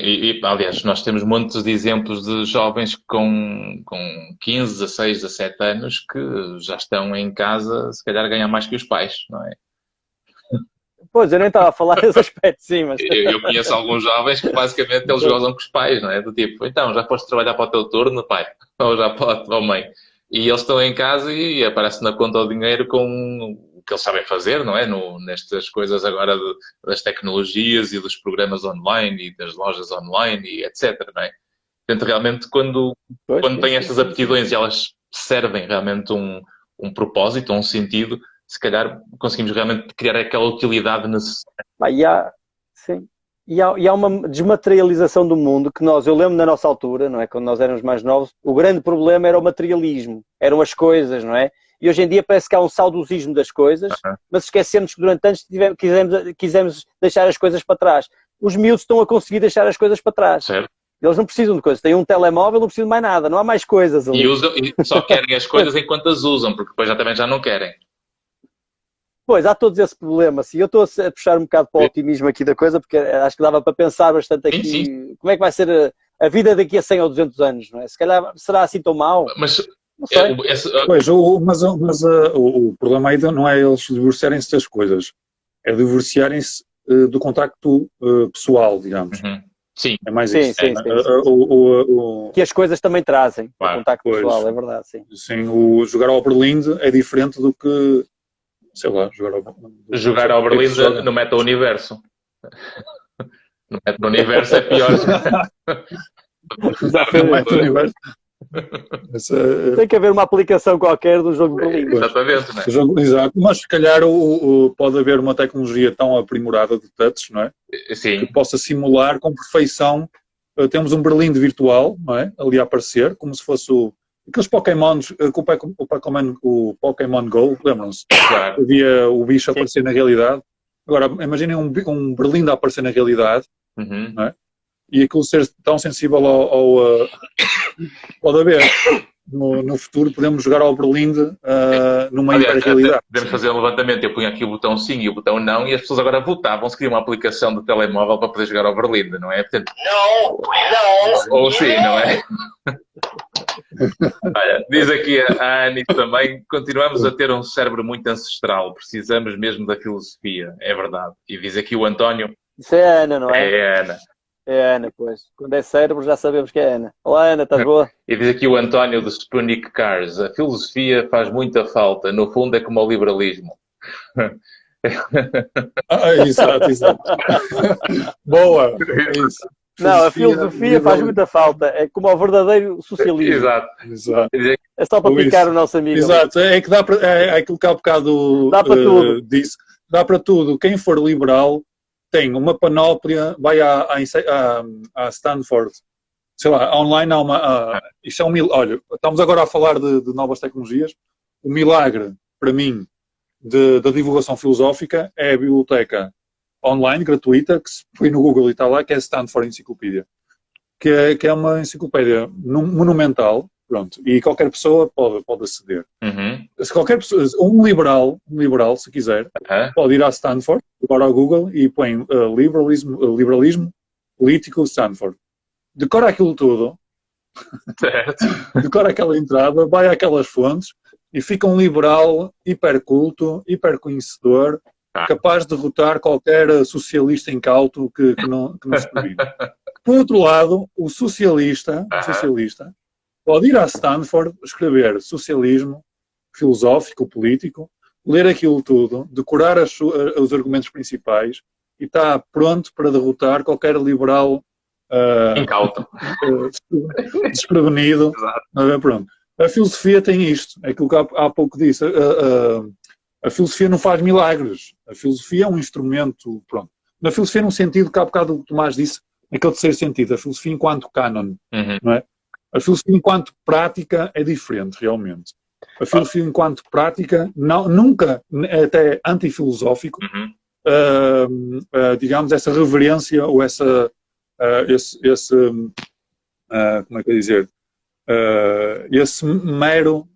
aliás, nós temos montes de exemplos de jovens com 15, 16, 17 anos que já estão em casa, se calhar ganham mais que os pais, não é? Pois, eu nem estava a falar desse aspecto, sim, mas... Eu conheço alguns jovens que basicamente eles gozam com os pais, não é? Do tipo, então, já podes trabalhar para o teu turno, pai? Ou já pode, ou mãe? E eles estão em casa e aparece na conta o dinheiro com o que eles sabem fazer, não é? Nestas coisas agora das tecnologias e dos programas online e das lojas online e etc, não é? Portanto, realmente, quando têm estas aptidões e elas servem realmente um propósito, um sentido, se calhar conseguimos realmente criar aquela utilidade necessária. Sim. E há uma desmaterialização do mundo que eu lembro na nossa altura, não é? Quando nós éramos mais novos, o grande problema era o materialismo, eram as coisas, não é? E hoje em dia parece que há um saudosismo das coisas, mas esquecemos que durante anos quisemos deixar as coisas para trás. Os miúdos estão a conseguir deixar as coisas para trás. Certo. Eles não precisam de coisas. Têm um telemóvel, não precisam de mais nada. Não há mais coisas ali. E só querem as coisas enquanto as usam, porque depois também já não querem. Pois, há todos esse problema. Assim. Eu estou a puxar um bocado para o otimismo aqui da coisa, porque acho que dava para pensar bastante aqui. Sim. Como é que vai ser a vida daqui a 100 ou 200 anos, não é? Se calhar será assim tão mau. Mas, não sei. Pois, mas o problema aí não é eles divorciarem-se das coisas, é divorciarem-se do contacto pessoal, digamos. Sim. É mais sim, isso. sim. Que as coisas também trazem, o contacto pessoal, é verdade, sim. Sim, jogar ao Berlinde é diferente do que, sei lá, jogar ao Berlinde no meta-universo. No meta-universo é pior. No meta-universo. Tem que haver uma aplicação qualquer do jogo de Berlim. Exatamente, não é? Exato, mas se calhar pode haver uma tecnologia tão aprimorada de touch, não é? Sim. Que possa simular com perfeição. Temos um Berlim virtual, não é? Ali a aparecer, como se fosse aqueles Pokémons, o Pokémon Go, lembram-se? Claro. Havia o bicho a aparecer na realidade. Agora, imaginem um Berlim a aparecer na realidade, não é? E aquilo ser tão sensível pode haver. No futuro podemos jogar ao Berlinde numa hiperrealidade. Podemos fazer um levantamento. Eu punho aqui o botão sim e o botão não e as pessoas agora votavam se queriam uma aplicação de telemóvel para poder jogar ao Berlinde, não é? Portanto, não. Ou sim, não é? Olha, diz aqui a Annie também, continuamos a ter um cérebro muito ancestral, precisamos mesmo da filosofia, é verdade. E diz aqui o António... Isso é a Ana, não é? É a Ana. É a Ana, pois. Quando é cérebro já sabemos que é a Ana. Olá, Ana, estás boa? E diz aqui o António do Sputnik Cars, a filosofia faz muita falta, no fundo é como o liberalismo. Exato. Boa, é isso. Não, a filosofia faz muita falta. É como o verdadeiro socialismo. Exato. É só para picar o nosso amigo. Exato. É que dá para... É aquilo que há bocado dá para tudo. Disse. Dá para tudo. Quem for liberal tem uma panóplia, vai a Stanford. Sei lá, online há uma... Isso é olha, estamos agora a falar de novas tecnologias. O milagre, para mim, da divulgação filosófica é a biblioteca online, gratuita, que se põe no Google e está lá, que é a Stanford Encyclopedia. Que é uma enciclopédia monumental, pronto, e qualquer pessoa pode aceder. Se qualquer pessoa, um liberal, se quiser, pode ir à Stanford, agora ao Google e põe liberalismo político Stanford. Decora aquilo tudo, certo. Decora aquela entrada, vai àquelas fontes e fica um liberal hiperculto, hiperconhecedor, capaz de derrotar qualquer socialista incauto que não se duvide. Por outro lado, o socialista pode ir à Stanford, escrever socialismo filosófico, político, ler aquilo tudo, decorar os argumentos principais e está pronto para derrotar qualquer liberal incauto, desprevenido. Pronto. A filosofia tem isto, é aquilo que há pouco disse. A filosofia não faz milagres. A filosofia é um instrumento, pronto. Na filosofia num sentido que há bocado o Tomás disse, naquele terceiro sentido, a filosofia enquanto cânon, não é? A filosofia enquanto prática é diferente, realmente. A filosofia enquanto prática, nunca, até antifilosófico, digamos, essa reverência ou esse como é que eu ia dizer, esse mero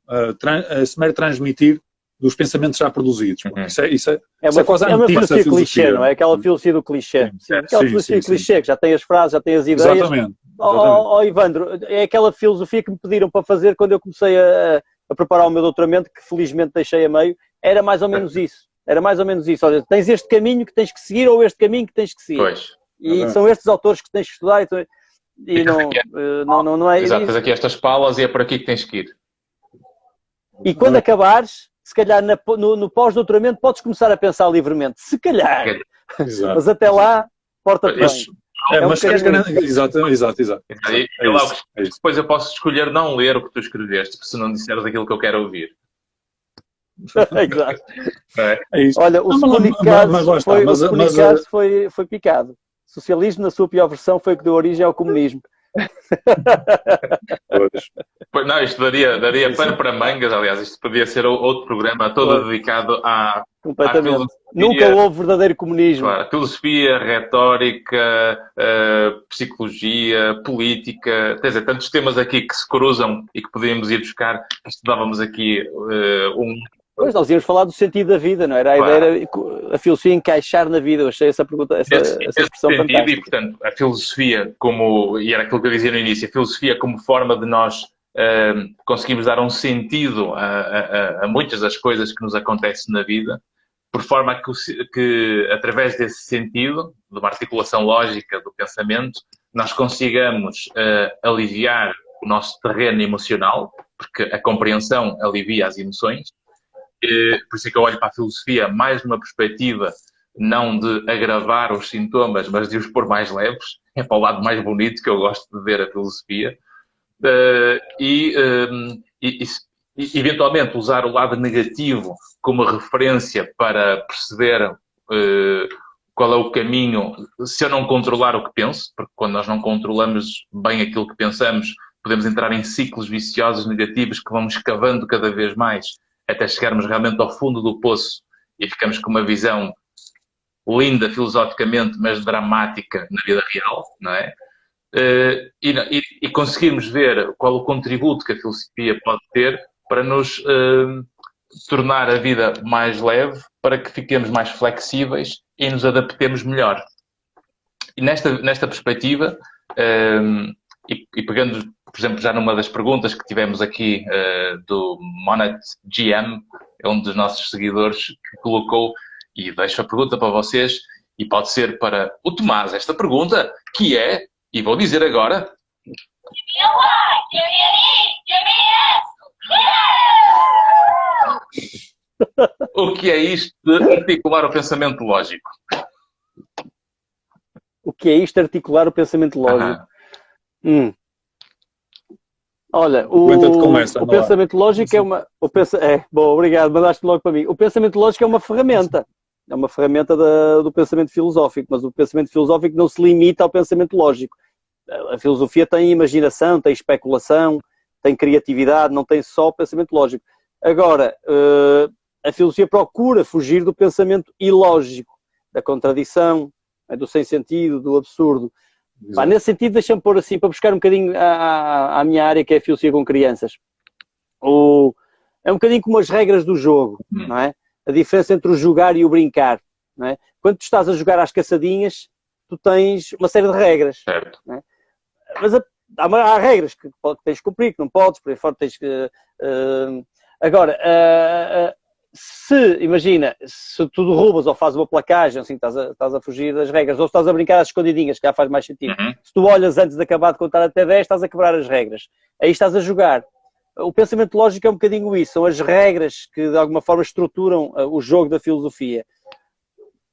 transmitir dos pensamentos já produzidos. Isso é quase uma filosofia clichê, não é? Aquela filosofia do clichê. Aquela filosofia clichê, que já tem as frases, já tem as ideias. Exatamente. Evandro, é aquela filosofia que me pediram para fazer quando eu comecei a preparar o meu doutoramento, que felizmente deixei a meio. Era mais ou menos isso. Olha, tens este caminho que tens que seguir ou este caminho que tens que seguir. Pois. E são estes autores que tens que estudar. E não é. Exato, tens aqui estas palas e é por aqui que tens que ir. E quando acabares, se calhar no pós-doutoramento podes começar a pensar livremente. Se calhar. Mas até lá, porta-te bem. Mas queres garantir. Exato. Depois eu posso escolher não ler o que tu escreveste, se não disseres aquilo que eu quero ouvir. Exato. É isso. Olha, o segundo caso foi picado. Socialismo, na sua pior versão, foi o que deu origem ao comunismo. Não, isto daria pano para mangas. Aliás, isto podia ser outro programa todo dedicado à completamente. Nunca houve verdadeiro comunismo. Claro, filosofia, retórica, psicologia, política, quer dizer, tantos temas aqui que se cruzam e que podíamos ir buscar. Estudávamos aqui Pois, nós íamos falar do sentido da vida, não era? A ideia era a filosofia encaixar na vida. Eu achei essa pergunta, essa expressão fantástica. E, portanto, a filosofia e era aquilo que eu dizia no início, a filosofia como forma de nós conseguirmos dar um sentido a muitas das coisas que nos acontecem na vida, por forma que através desse sentido, de uma articulação lógica do pensamento, nós consigamos aliviar o nosso terreno emocional, porque a compreensão alivia as emoções. Por isso é que eu olho para a filosofia mais numa perspectiva não de agravar os sintomas, mas de os pôr mais leves. É para o lado mais bonito que eu gosto de ver a filosofia. E eventualmente usar o lado negativo como referência para perceber qual é o caminho, se eu não controlar o que penso, porque quando nós não controlamos bem aquilo que pensamos, podemos entrar em ciclos viciosos negativos que vamos cavando cada vez mais até chegarmos realmente ao fundo do poço e ficamos com uma visão linda filosoficamente, mas dramática na vida real, não é? E conseguirmos ver qual o contributo que a filosofia pode ter para nos tornar a vida mais leve, para que fiquemos mais flexíveis e nos adaptemos melhor. E nesta perspectiva, e pegando, por exemplo, já numa das perguntas que tivemos aqui do Monet GM, é um dos nossos seguidores que colocou, e deixo a pergunta para vocês, e pode ser para o Tomás esta pergunta, que é, e vou dizer agora... O que é isto de articular o pensamento lógico? O que é isto de articular o pensamento lógico? Olha, o pensamento lógico é uma... bom, obrigado, mandaste logo para mim. O pensamento lógico é uma ferramenta. É uma ferramenta do pensamento filosófico, mas o pensamento filosófico não se limita ao pensamento lógico. A filosofia tem imaginação, tem especulação, tem criatividade, não tem só o pensamento lógico. Agora, a filosofia procura fugir do pensamento ilógico, da contradição, do sem sentido, do absurdo. Nesse sentido, deixa-me pôr assim, para buscar um bocadinho à minha área, que é a filosofia com crianças. É um bocadinho como as regras do jogo, não é? A diferença entre o jogar e o brincar, não é? Quando tu estás a jogar às caçadinhas, tu tens uma série de regras. Certo. Não é? Mas há regras que tens que cumprir, que não podes, por aí fora tens que... Agora, imagina, se tu derrubas ou fazes uma placagem, assim, estás a fugir das regras, ou se estás a brincar às escondidinhas, que já faz mais sentido. Se tu olhas antes de acabar de contar até 10, estás a quebrar as regras. Aí estás a jogar. O pensamento lógico é um bocadinho isso, são as regras que de alguma forma estruturam o jogo da filosofia.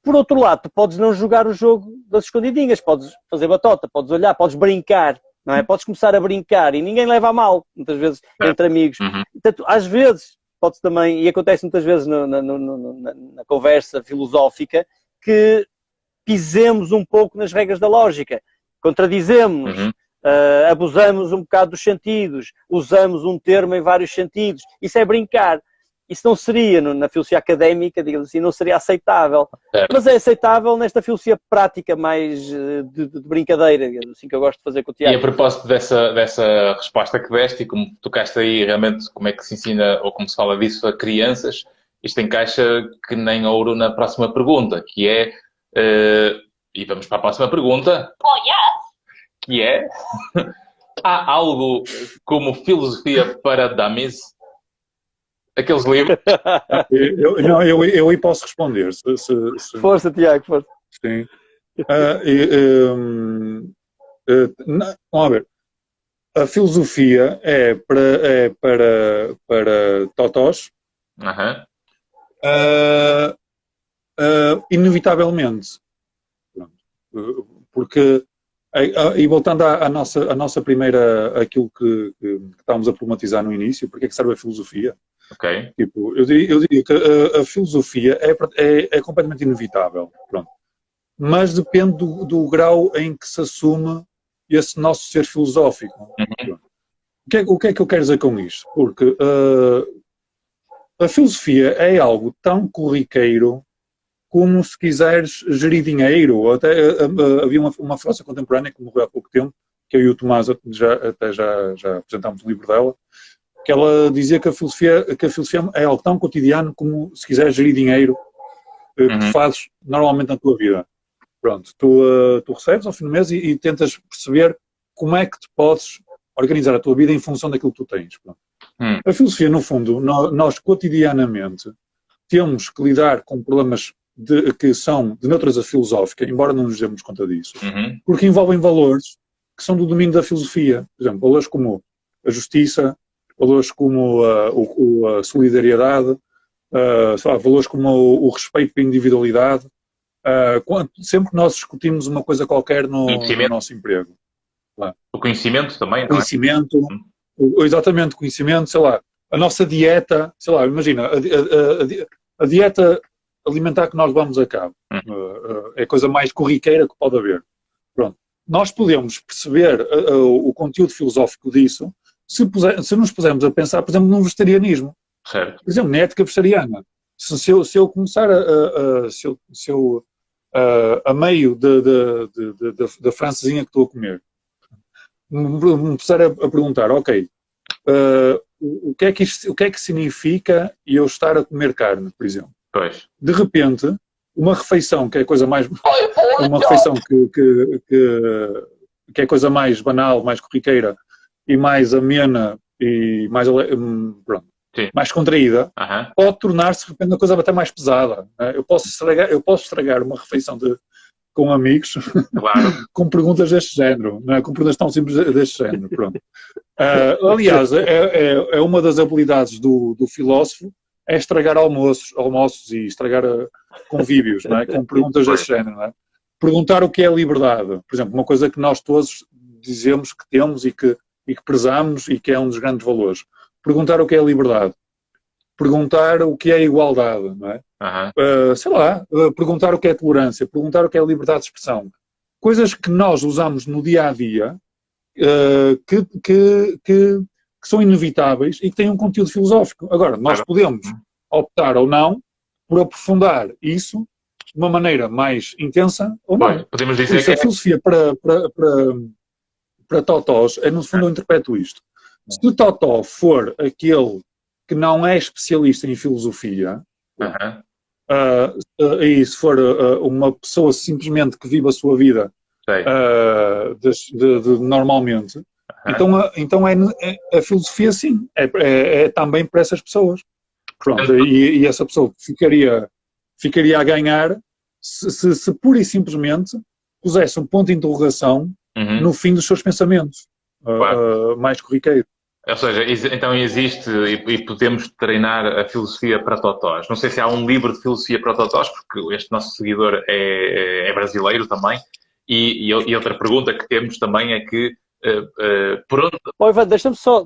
Por outro lado, tu podes não jogar o jogo das escondidinhas, podes fazer batota, podes olhar, podes brincar, não é? Podes começar a brincar e ninguém leva a mal, muitas vezes, entre amigos. Portanto, às vezes pode também, e acontece muitas vezes na conversa filosófica, que pisemos um pouco nas regras da lógica, contradizemos, abusamos um bocado dos sentidos, usamos um termo em vários sentidos. Isso é brincar. Isso não seria, na filosofia académica, digamos assim, não seria aceitável. Mas é aceitável nesta filosofia prática mais de brincadeira, digamos assim, que eu gosto de fazer com o Tiago. E a propósito dessa resposta que deste, e como tocaste aí realmente como é que se ensina, ou como se fala disso a crianças, isto encaixa que nem ouro na próxima pergunta, que é, e vamos para a próxima pergunta, que é, há algo como filosofia para dummies? Aqueles livros? Eu aí posso responder. Força, Tiago, força. Sim. Vamos ver. A filosofia é para totós, inevitavelmente. Porque, e voltando à nossa primeira, aquilo que estávamos a problematizar no início, porque é que serve a filosofia? Ok. Tipo, eu diria que a filosofia é completamente inevitável, pronto. Mas depende do grau em que se assume esse nosso ser filosófico. O que é que eu quero dizer com isto? Porque a filosofia é algo tão corriqueiro como se quiseres gerir dinheiro. Ou até havia uma filósofa contemporânea que morreu há pouco tempo, que eu e o Tomás já apresentámos o livro dela, que ela dizia que a filosofia é algo tão cotidiano como se quiseres gerir dinheiro, que fazes normalmente na tua vida. Pronto, tu recebes ao fim do mês e tentas perceber como é que te podes organizar a tua vida em função daquilo que tu tens. A filosofia, no fundo, nós cotidianamente temos que lidar com problemas que são de natureza filosófica, embora não nos demos conta disso, porque envolvem valores que são do domínio da filosofia. Por exemplo, valores como a justiça, valores como a solidariedade, valores como o respeito pela individualidade. Sempre que nós discutimos uma coisa qualquer no nosso emprego. O conhecimento também, conhecimento, exatamente, conhecimento, sei lá, a nossa dieta, sei lá, imagina, a dieta alimentar que nós vamos a cabo. É a coisa mais corriqueira que pode haver. Pronto. Nós podemos perceber o conteúdo filosófico disso se nos pusermos a pensar, por exemplo, num vegetarianismo. Certo. Por exemplo, na ética vegetariana. Se eu começar a meio da francesinha que estou a comer, me começar a perguntar, ok, o que é que significa eu estar a comer carne, por exemplo? Pois. De repente, uma refeição que é a coisa mais... uma refeição que é a coisa mais banal, mais corriqueira e mais amena e mais, pronto, mais contraída, pode tornar-se de repente uma coisa até mais pesada. Eu posso estragar uma refeição com amigos, claro, com perguntas deste género, não é? Com perguntas tão simples deste género. Pronto. Aliás, é uma das habilidades do filósofo, é estragar almoços e estragar convívios, não é? Com perguntas deste género. Não é? Perguntar o que é liberdade. Por exemplo, uma coisa que nós todos dizemos que temos e que prezamos e que é um dos grandes valores. Perguntar o que é liberdade. Perguntar o que é igualdade, não é? Sei lá, perguntar o que é tolerância, perguntar o que é liberdade de expressão. Coisas que nós usamos no dia-a-dia que são inevitáveis e que têm um conteúdo filosófico. Agora, nós podemos optar ou não por aprofundar isso de uma maneira mais intensa ou não. Podemos dizer que a filosofia para totós, no fundo eu interpreto isto. Se o totó for aquele que não é especialista em filosofia, e se for uma pessoa simplesmente que vive a sua vida normalmente, então a filosofia sim, é também para essas pessoas. Pronto, e essa pessoa ficaria a ganhar se pura e simplesmente pusesse um ponto de interrogação no fim dos seus pensamentos mais corriqueiros. Ou seja, então existe e podemos treinar a filosofia para totós. Não sei se há um livro de filosofia para totós, porque este nosso seguidor é brasileiro também. E outra pergunta que temos também é que Por onde... Ivan, deixa-me só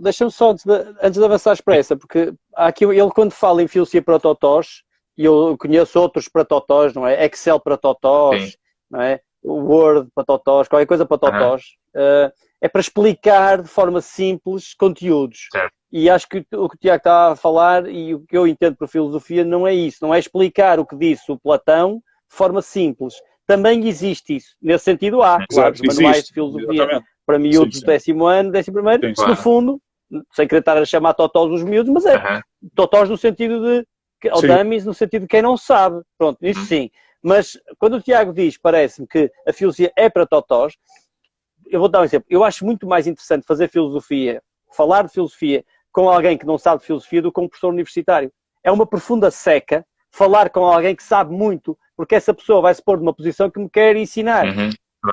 antes de avançares para essa, porque aqui ele quando fala em filosofia para totós, e eu conheço outros para totós, não é? Excel para totós, não é? Word para totós, qualquer coisa para totós, é para explicar de forma simples conteúdos. Certo. E acho que o que o Tiago está a falar e o que eu entendo por filosofia não é isso, não é explicar o que disse o Platão de forma simples. Também existe isso. Nesse sentido há, claro, os manuais de filosofia para miúdos do 10º ano, 11º, Sim, no fundo, sem querer estar a chamar totós os miúdos, mas é totós no sentido de, ou dummies no sentido de quem não sabe. Pronto, isso sim. Mas quando o Tiago diz, parece-me que a filosofia é para totós, eu vou dar um exemplo. Eu acho muito mais interessante fazer filosofia, falar de filosofia com alguém que não sabe de filosofia do que com um professor universitário. É uma profunda seca falar com alguém que sabe muito, porque essa pessoa vai se pôr numa posição que me quer ensinar.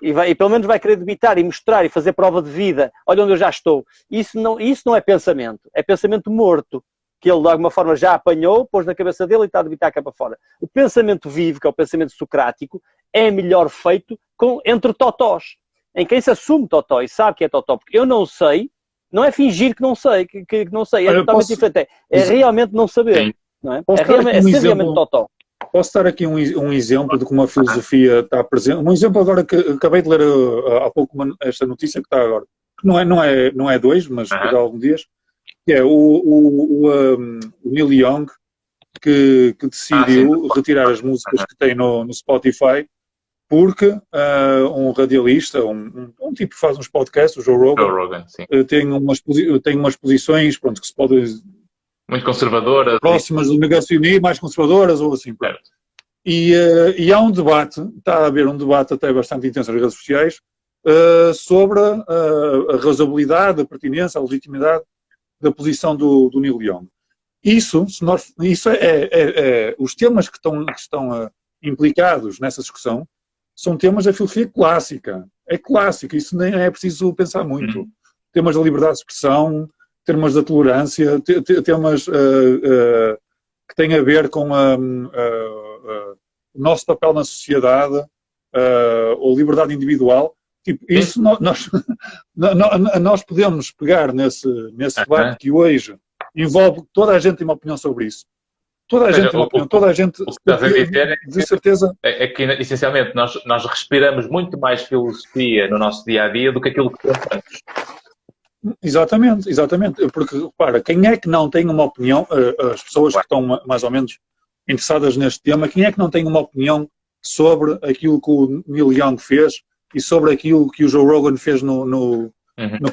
E pelo menos vai querer debitar e mostrar e fazer prova de vida. Olha onde eu já estou. Isso não é pensamento. É pensamento morto. Que ele de alguma forma já apanhou, pôs na cabeça dele e está a debitar cá para fora. O pensamento vivo, que é o pensamento socrático, é melhor feito entre totós. Em quem se assume totó e sabe que é totó. Porque eu não sei, não é fingir que não sei, que não sei. É totalmente diferente. É realmente não saber. Não é? É ser realmente totó. Posso dar aqui um exemplo de como a filosofia está presente? Um exemplo agora que acabei de ler há pouco esta notícia que está agora. Que não é dois, mas de alguns dias. Que é o Neil Young que decidiu retirar as músicas que tem no Spotify porque um radialista, um tipo que faz uns podcasts, o Joe Rogan tem umas posições pronto, que se podem... Muito conservadoras. Próximas do negacionismo, mais conservadoras ou assim. E há um debate, está a haver um debate até bastante intenso nas redes sociais sobre a razoabilidade, a pertinência, a legitimidade da posição do Neil Young. Os temas que estão implicados nessa discussão são temas da filosofia clássica. É clássico, isso nem é preciso pensar muito. Temas da liberdade de expressão, temas da tolerância, temas que têm a ver com o nosso papel na sociedade, ou liberdade individual. Tipo, isso nós podemos pegar nesse debate que hoje envolve, toda a gente tem uma opinião sobre isso. Toda a gente tem uma opinião, toda a gente, de certeza... É que, essencialmente, nós respiramos muito mais filosofia no nosso dia-a-dia do que aquilo que pensamos. Exatamente. Porque, repara, quem é que não tem uma opinião, as pessoas que estão mais ou menos interessadas neste tema, quem é que não tem uma opinião sobre aquilo que o Neil Young fez e sobre aquilo que o Joe Rogan fez no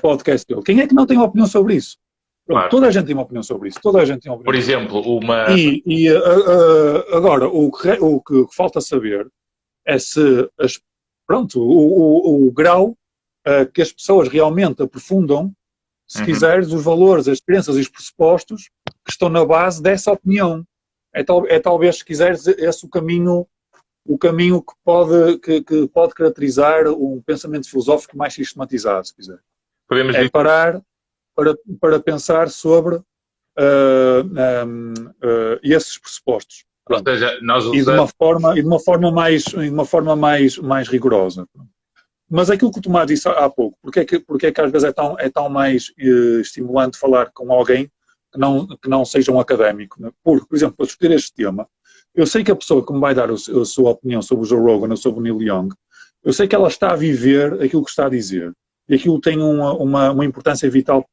podcast dele? Quem é que não tem uma opinião sobre isso? Pronto, claro. Toda a gente tem uma opinião sobre isso. Toda a gente tem uma opinião. Por exemplo, uma... Agora, o que falta saber é se o grau que as pessoas realmente aprofundam, se quiseres, os valores, as crenças e os pressupostos que estão na base dessa opinião. É talvez, se quiseres, esse o caminho que pode caracterizar um pensamento filosófico mais sistematizado, se quiser. É parar para pensar sobre esses pressupostos. Ou seja, nós usamos... e de uma forma mais rigorosa. Mas aquilo que o Tomás disse há pouco, porque é que às vezes é tão mais estimulante falar com alguém que não seja um académico? Né? Porque, por exemplo, para discutir este tema, eu sei que a pessoa que me vai dar a sua opinião sobre o Joe Rogan ou sobre o Neil Young, eu sei que ela está a viver aquilo que está a dizer. E aquilo tem uma importância vital.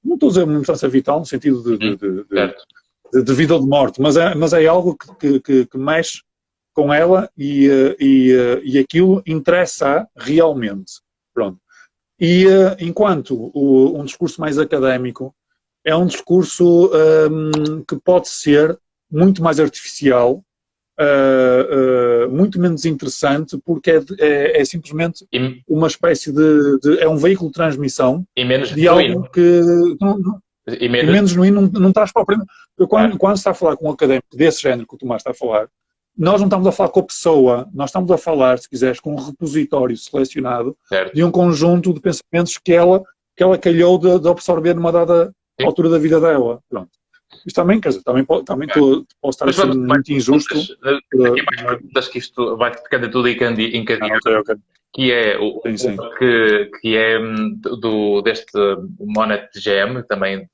Não estou a dizer uma importância vital no sentido de vida ou de morte, mas é algo que mexe com ela e aquilo interessa realmente. Pronto. E enquanto um discurso mais académico é um discurso que pode ser muito mais artificial, muito menos interessante, porque é simplesmente uma espécie é um veículo de transmissão de algo que menos genuíno não estás propriamente. Quando se está a falar com um académico desse género que o Tomás está a falar, nós não estamos a falar com a pessoa, nós estamos a falar, se quiseres, com um repositório selecionado de um conjunto de pensamentos que ela calhou de absorver numa dada altura da vida dela. Pronto. Isto também, quer dizer, posso estar a ser muito injusto. Aqui mais perguntas que isto vai ficando tudo encadeado. Ok. Que é Sim. que é deste Monet GM, também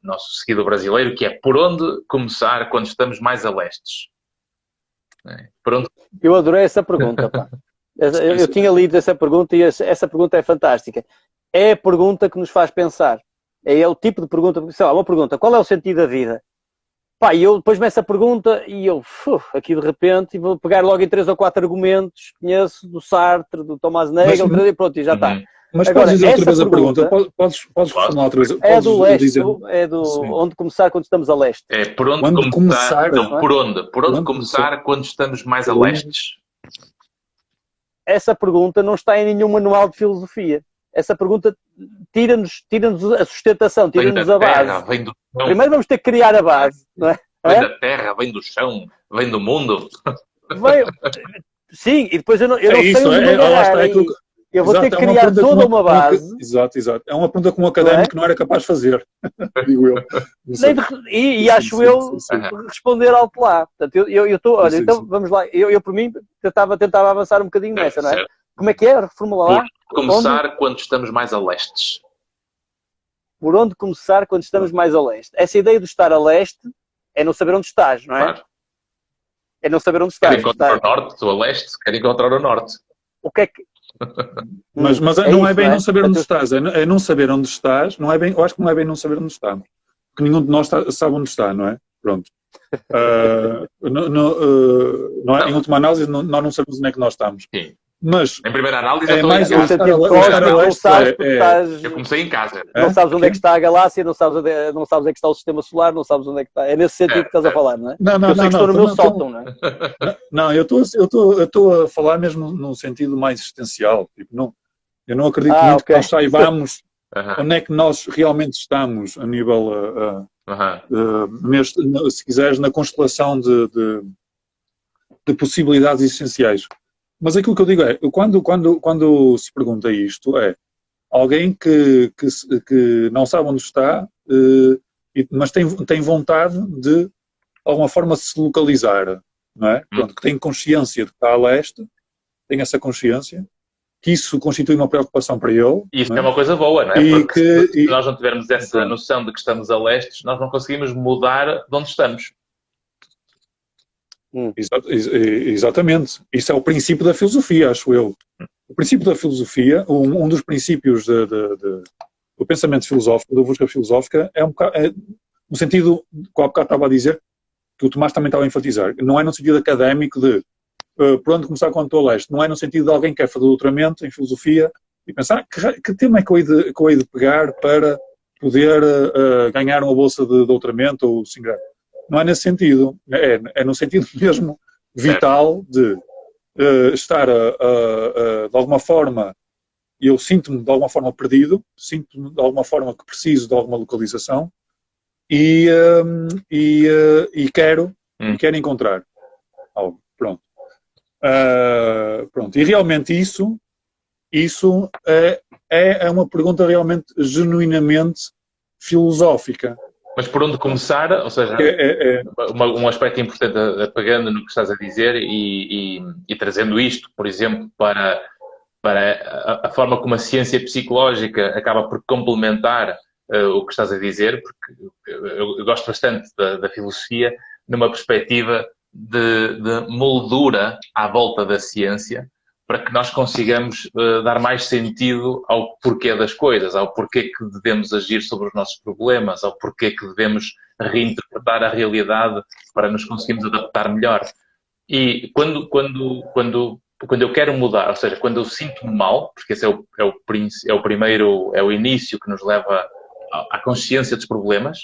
nosso seguidor brasileiro, que é por onde começar quando estamos mais a lestes? Por onde... Eu adorei essa pergunta, pá. Eu tinha lido essa pergunta e essa pergunta é fantástica. É a pergunta que nos faz pensar. É o tipo de pergunta, sei lá, uma pergunta, qual é o sentido da vida? Pá, e eu depois me essa pergunta e eu, aqui de repente, vou pegar logo em 3 ou 4 argumentos, conheço do Sartre, do Thomas Nagel, e pronto, e já está. Mas agora, podes dizer outra vez a pergunta? Podes reformular outra vez? É do leste, é do onde começar quando estamos a leste. É por onde começar? Não, por onde? Por onde começar quando estamos mais a lestes? Essa pergunta não está em nenhum manual de filosofia. Essa pergunta tira-nos a sustentação, tira-nos a base. Primeiro vamos ter que criar a base, não é? Vem da terra, vem do chão, vem do mundo. Sim, e depois eu não sei onde agarrar. Eu vou ter que criar toda uma base. Exato. É uma pergunta que um académico não era capaz de fazer, digo eu. E acho eu responder alto lá. Portanto, eu estou, olha, então vamos lá. Eu por mim, tentava avançar um bocadinho nessa, não é? Como é que é? Reformula lá. Começar quando estamos mais a lestes. Por onde começar quando estamos mais a leste? Essa ideia de estar a leste é não saber onde estás, não é? Claro. É não saber onde estás. Quer encontrar o norte, estou a leste, quer encontrar o norte. O que é que... Mas não é bem não saber onde estás, é não saber onde estás, não é bem, eu acho que não é bem não saber onde estamos. Porque nenhum de nós sabe onde está, não é? Pronto. Não é? Em última análise, nós não sabemos onde é que nós estamos. Sim. Mas em primeira análise, é mais eu comecei em casa. Não sabes onde é que está a galáxia, não sabes onde é que está o sistema solar, não sabes onde é que está. É nesse sentido que estás a falar, não é? Eu sei que estou no meu sótão, não é? Não, eu estou a falar mesmo num sentido mais existencial. Tipo, eu não acredito muito que nós saibamos onde é que nós realmente estamos a nível, se quiseres, na constelação de possibilidades essenciais. Mas aquilo que eu digo é, quando se pergunta isto, é alguém que não sabe onde está, mas tem vontade de, de alguma forma, se localizar, não é? Pronto, que tem consciência de que está a leste, tem essa consciência, que isso constitui uma preocupação para ele. Isso é uma coisa boa, não é? Porque se nós não tivermos essa noção de que estamos a leste, nós não conseguimos mudar de onde estamos. Exatamente. Isso é o princípio da filosofia, acho eu. O princípio da filosofia, um dos princípios do pensamento filosófico, da busca filosófica, é no sentido que há bocado estava a dizer, que o Tomás também estava a enfatizar. Não é no sentido académico de por onde começar quando estou a leste. Não é no sentido de alguém que quer fazer doutoramento em filosofia e pensar que tema é que eu hei de pegar para poder ganhar uma bolsa de doutoramento ou se ingrar. Não é nesse sentido. É no sentido mesmo vital de estar de alguma forma, eu sinto-me de alguma forma perdido, sinto-me de alguma forma que preciso de alguma localização e quero encontrar algo. Pronto. E realmente isso é uma pergunta realmente genuinamente filosófica. Mas por onde começar, ou seja, um aspecto importante, pegando no que estás a dizer e trazendo isto, por exemplo, para a forma como a ciência psicológica acaba por complementar o que estás a dizer, porque eu gosto bastante da filosofia numa perspectiva de moldura à volta da ciência, para que nós consigamos dar mais sentido ao porquê das coisas, ao porquê que devemos agir sobre os nossos problemas, ao porquê que devemos reinterpretar a realidade para nos conseguirmos adaptar melhor. E quando eu quero mudar, ou seja, quando eu sinto-me mal, porque esse é o início que nos leva à consciência dos problemas,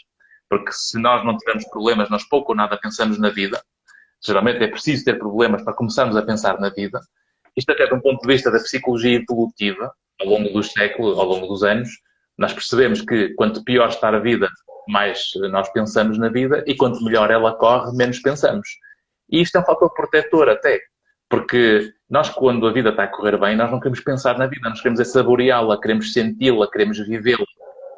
porque se nós não tivermos problemas, nós pouco ou nada pensamos na vida. Geralmente é preciso ter problemas para começarmos a pensar na vida. Isto até de um ponto de vista da psicologia evolutiva, ao longo dos séculos, ao longo dos anos, nós percebemos que quanto pior está a vida, mais nós pensamos na vida, e quanto melhor ela corre, menos pensamos. E isto é um fator protetor até, porque nós, quando a vida está a correr bem, nós não queremos pensar na vida, nós queremos saboreá-la, queremos senti-la, queremos vivê-la.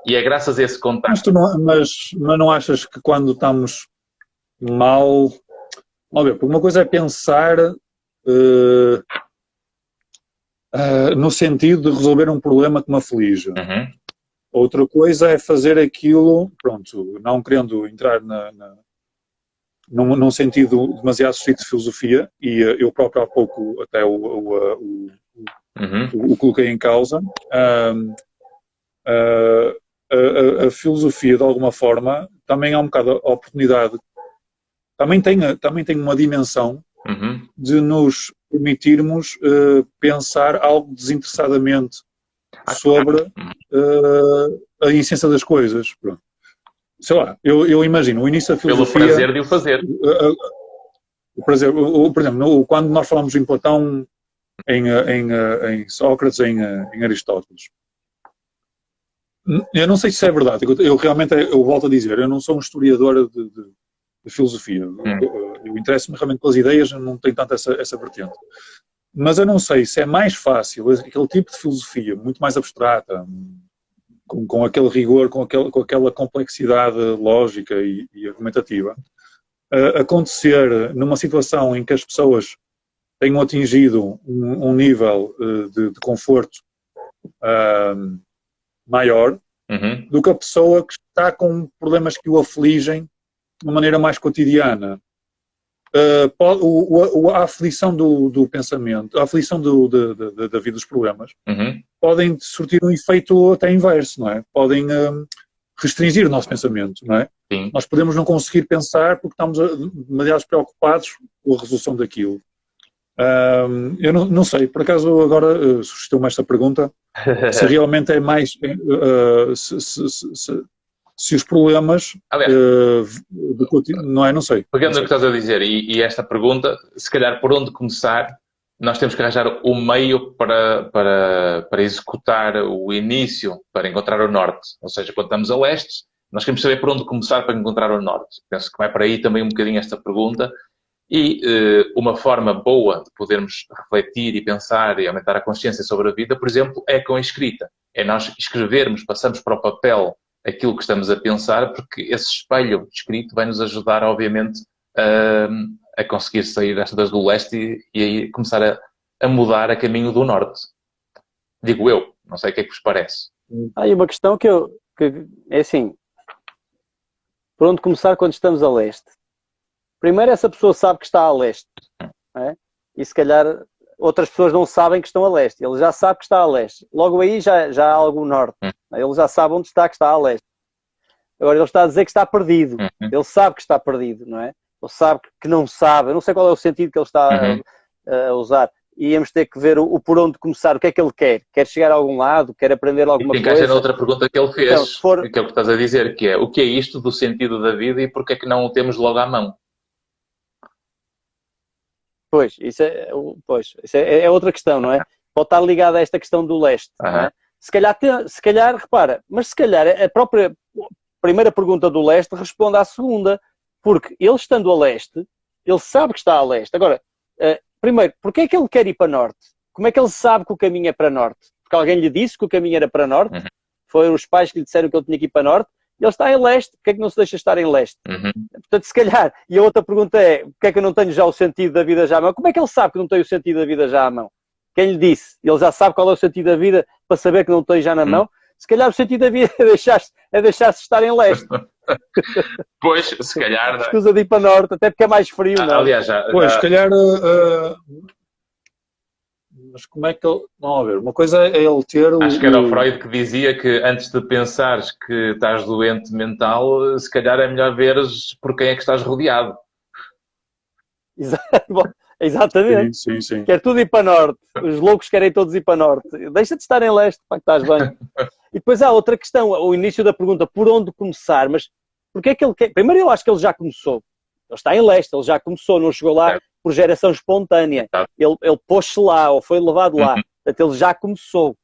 E é graças a esse Mas, contacto. mas não achas que quando estamos mal... Vamos ver, porque uma coisa é pensar no sentido de resolver um problema que me aflige. Uhum. Outra coisa é fazer aquilo, pronto, não querendo entrar num sentido demasiado estrito de filosofia, e eu próprio há pouco até Uhum. o coloquei em causa. A filosofia, de alguma forma, também há um bocado a oportunidade, também tem uma dimensão Uhum. de nos permitirmos pensar algo desinteressadamente sobre a essência das coisas. Pronto. Sei lá, eu imagino, o início da filosofia... Pelo prazer de o fazer. Por exemplo, quando nós falamos em Platão, em Sócrates, em Aristóteles, eu não sei se isso é verdade. Eu realmente, eu volto a dizer, eu não sou um historiador de filosofia. Eu interesso-me realmente pelas ideias, não tenho tanto essa vertente. Mas eu não sei se é mais fácil aquele tipo de filosofia, muito mais abstrata, com aquele rigor, com aquela complexidade lógica e argumentativa, acontecer numa situação em que as pessoas tenham atingido um nível de conforto maior do que a pessoa que está com problemas que o afligem de uma maneira mais cotidiana. A aflição do pensamento, a aflição da vida dos problemas, podem surtir um efeito até inverso, não é? Podem restringir o nosso pensamento, não é? Sim. Nós podemos não conseguir pensar porque estamos demasiado preocupados com a resolução daquilo. Eu não sei, por acaso agora suscitou-me esta pergunta, se realmente é mais... se os problemas... não é? Não sei. Pegando no que estás a dizer, e esta pergunta, se calhar por onde começar, nós temos que arranjar o meio para executar o início, para encontrar o norte. Ou seja, quando estamos a leste, nós queremos saber por onde começar para encontrar o norte. Penso que vai para aí também um bocadinho esta pergunta. E uma forma boa de podermos refletir e pensar e aumentar a consciência sobre a vida, por exemplo, é com a escrita. É nós escrevermos, passamos para o papel aquilo que estamos a pensar, porque esse espelho escrito vai nos ajudar, obviamente, a conseguir sair destas do leste e aí começar a mudar a caminho do norte. Digo eu, não sei o que é que vos parece. Há aí uma questão que é assim, por onde começar quando estamos a leste? Primeiro, essa pessoa sabe que está a leste, não é? E se calhar outras pessoas não sabem que estão a leste. Ele já sabe que está a leste. Logo aí já há algo norte. Ele já sabe onde está, que está a leste. Agora ele está a dizer que está perdido. Ele sabe que está perdido, não é? Ele sabe que não sabe. Eu não sei qual é o sentido que ele está a usar. E íamos ter que ver o por onde começar. O que é que ele quer? Quer chegar a algum lado? Quer aprender alguma coisa? Encaixa na outra pergunta que ele fez, então, se for... que é o que estás a dizer, que é o que é isto do sentido da vida e porque é que não o temos logo à mão? Pois, isso é outra questão, não é? Pode estar ligado a esta questão do leste, não é? Se calhar, repara, mas se calhar a própria primeira pergunta do leste responde à segunda, porque ele estando a leste, ele sabe que está a leste. Agora, primeiro, porquê é que ele quer ir para norte? Como é que ele sabe que o caminho é para norte? Porque alguém lhe disse que o caminho era para norte? Foram os pais que lhe disseram que ele tinha que ir para norte? Ele está em leste, porque é que não se deixa estar em leste? Portanto, se calhar, e a outra pergunta é, porque é que eu não tenho já o sentido da vida já à mão? Como é que ele sabe que não tem o sentido da vida já à mão? Quem lhe disse? Ele já sabe qual é o sentido da vida para saber que não tem já na mão? Se calhar o sentido da vida é deixar-se estar em leste. Pois, se calhar... Escusa de ir para norte, até porque é mais frio, não é? Aliás, pois, se calhar... Mas como é que ele... Vamos ver, uma coisa é ele ter... Acho que era o Freud que dizia que antes de pensares que estás doente mental, se calhar é melhor veres por quem é que estás rodeado. Exatamente. Sim. Quer tudo ir para norte. Os loucos querem todos ir para norte. Deixa de estar em leste, para que estás bem. E depois há outra questão, o início da pergunta, por onde começar? Mas porque é que ele quer... Primeiro eu acho que ele já começou. Ele está em leste, ele já começou, não chegou lá por geração espontânea. Ele pôs-se lá, ou foi levado lá. Portanto, ele já começou.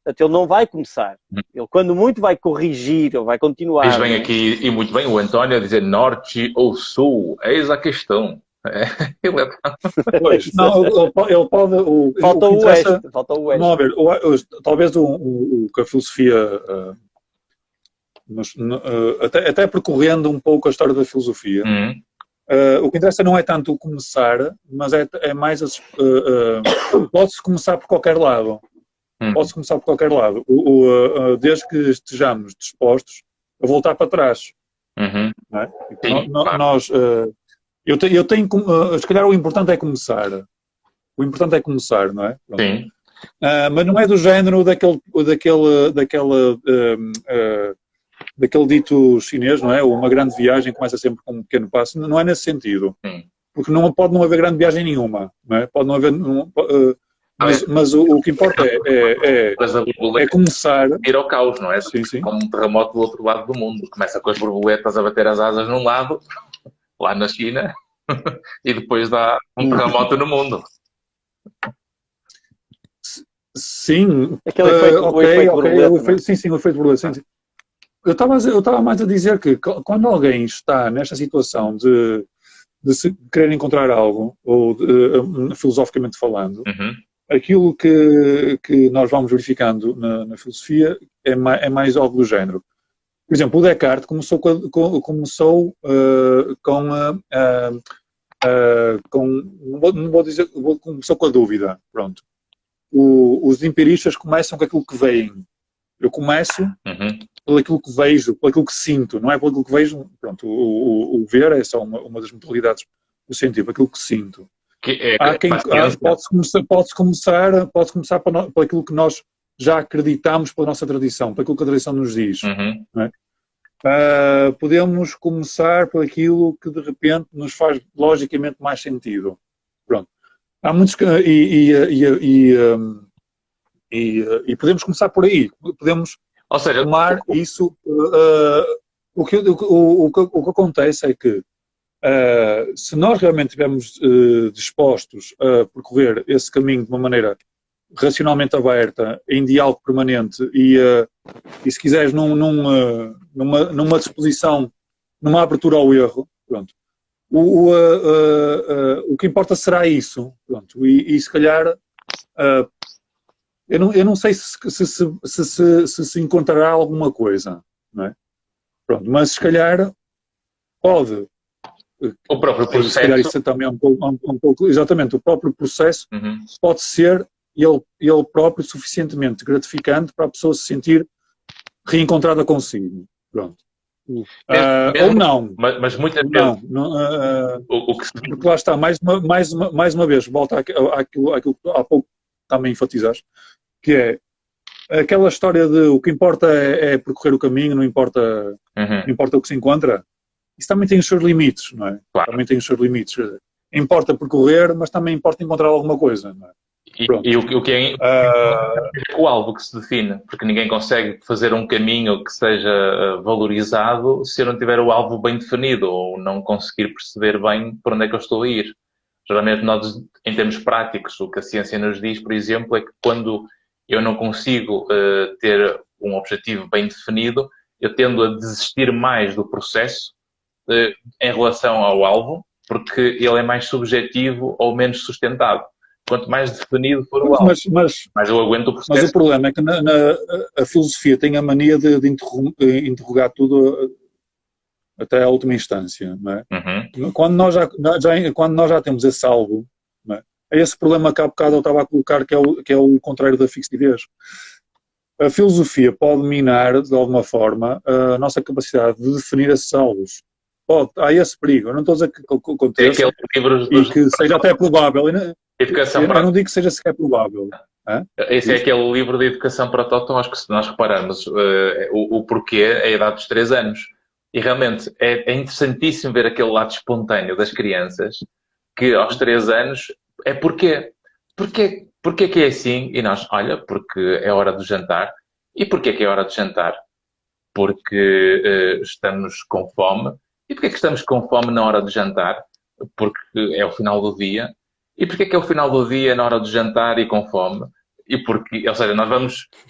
Portanto, ele não vai começar. Ele, quando muito, vai corrigir, ou vai continuar. Diz bem aqui, e muito bem, o António a dizer norte ou sul. Eis a questão. Ele é... Pois, não, ele pode... Falta o oeste. Não, a ver, talvez o que a filosofia até percorrendo um pouco a história da filosofia, o que interessa não é tanto o começar, mas é mais pode-se começar por qualquer lado. Pode-se começar por qualquer lado, desde que estejamos dispostos a voltar para trás. Não é? Sim, Eu tenho, se calhar o importante é começar. O importante é começar, não é? Pronto. sim. Mas não é do género daquele dito chinês, não é? Uma grande viagem começa sempre com um pequeno passo. Não é nesse sentido. Porque pode não haver grande viagem nenhuma, não é? Pode não haver... Mas o que importa é começar... Ir ao caos, não é? Sim, sim. Como um terremoto do outro lado do mundo. Começa com as borboletas a bater as asas num lado, lá na China, e depois dá um terremoto no mundo. Sim. Aquele efeito, o efeito borboleta. Sim, o efeito borboleta. Sim. Eu estava mais a dizer que quando alguém está nesta situação de se querer encontrar algo, ou filosoficamente falando, aquilo que nós vamos verificando na filosofia é mais algo do género. Por exemplo, o Descartes começou não vou dizer, começou com a dúvida, pronto. Os empiristas começam com aquilo que veem. Eu começo pelo aquilo que vejo, pelo aquilo que sinto, não é pelo aquilo que vejo, pronto, o ver é só uma das modalidades do sentido, aquilo que sinto. Pode-se começar por aquilo que nós já acreditamos pela nossa tradição, por aquilo que a tradição nos diz. Não é? Podemos começar por aquilo que de repente nos faz logicamente mais sentido. Pronto. Há muitos e podemos começar por aí. Podemos tomar isso. O que acontece é que se nós realmente estivermos dispostos a percorrer esse caminho de uma maneira racionalmente aberta, em diálogo permanente e se quiseres numa disposição, numa abertura ao erro, pronto. O que importa será isso, pronto. E se calhar eu não sei se encontrará alguma coisa, não é? Pronto, mas se calhar pode. O próprio processo. Se calhar isso também é um pouco exatamente, o próprio processo pode ser ele próprio suficientemente gratificante para a pessoa se sentir reencontrada consigo. Pronto. Ou não. Mas muitas vezes. Porque lá está, mais uma vez, volta àquilo que há pouco também enfatizaste, que é aquela história de o que importa é percorrer o caminho, não importa o que se encontra. Isso também tem os seus limites, não é? Claro. Também tem os seus limites. Importa percorrer, mas também importa encontrar alguma coisa, não é? E o que é o alvo que se define, porque ninguém consegue fazer um caminho que seja valorizado se eu não tiver o alvo bem definido ou não conseguir perceber bem por onde é que eu estou a ir. Geralmente nós, em termos práticos, o que a ciência nos diz, por exemplo, é que quando eu não consigo ter um objetivo bem definido, eu tendo a desistir mais do processo em relação ao alvo, porque ele é mais subjetivo ou menos sustentado. Quanto mais definido for o alvo, mais eu aguento o processo. Mas o problema é que a filosofia tem a mania de interrogar tudo até à última instância, não é? Quando nós já temos esse alvo, não é? É esse problema que há bocado eu estava a colocar, que é o contrário da fixidez. A filosofia pode minar, de alguma forma, a nossa capacidade de definir esses alvos. Há esse perigo. Eu não estou a dizer que aconteça e que seja até provável. Eu não digo que seja sequer provável. Esse é aquele livro de educação para totós que, se nós repararmos o porquê, é a idade dos 3 anos. E realmente é interessantíssimo ver aquele lado espontâneo das crianças que aos 3 anos é porquê. Porquê que é assim? E nós, olha, porque é hora do jantar. E porquê que é hora de jantar? Porque estamos com fome. E porquê que estamos com fome na hora de jantar? Porque é o final do dia. E porquê que é o final do dia na hora de jantar e com fome? E porque, ou seja,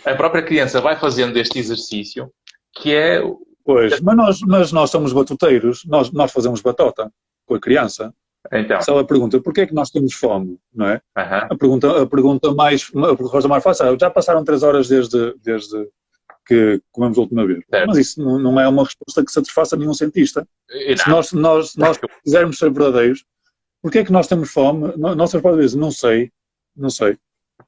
a própria criança vai fazendo este exercício que é... Pois, mas nós somos batuteiros, nós fazemos batota com a criança. Então. Se ela pergunta porquê é que nós temos resposta não é? A resposta mais fácil, já passaram 3 horas desde que comemos a última vez. Certo. Mas isso não é uma resposta que satisfaça nenhum cientista. E Se não. nós quisermos ser verdadeiros, porquê é que nós temos fome? Nossas próprias vezes, não sei.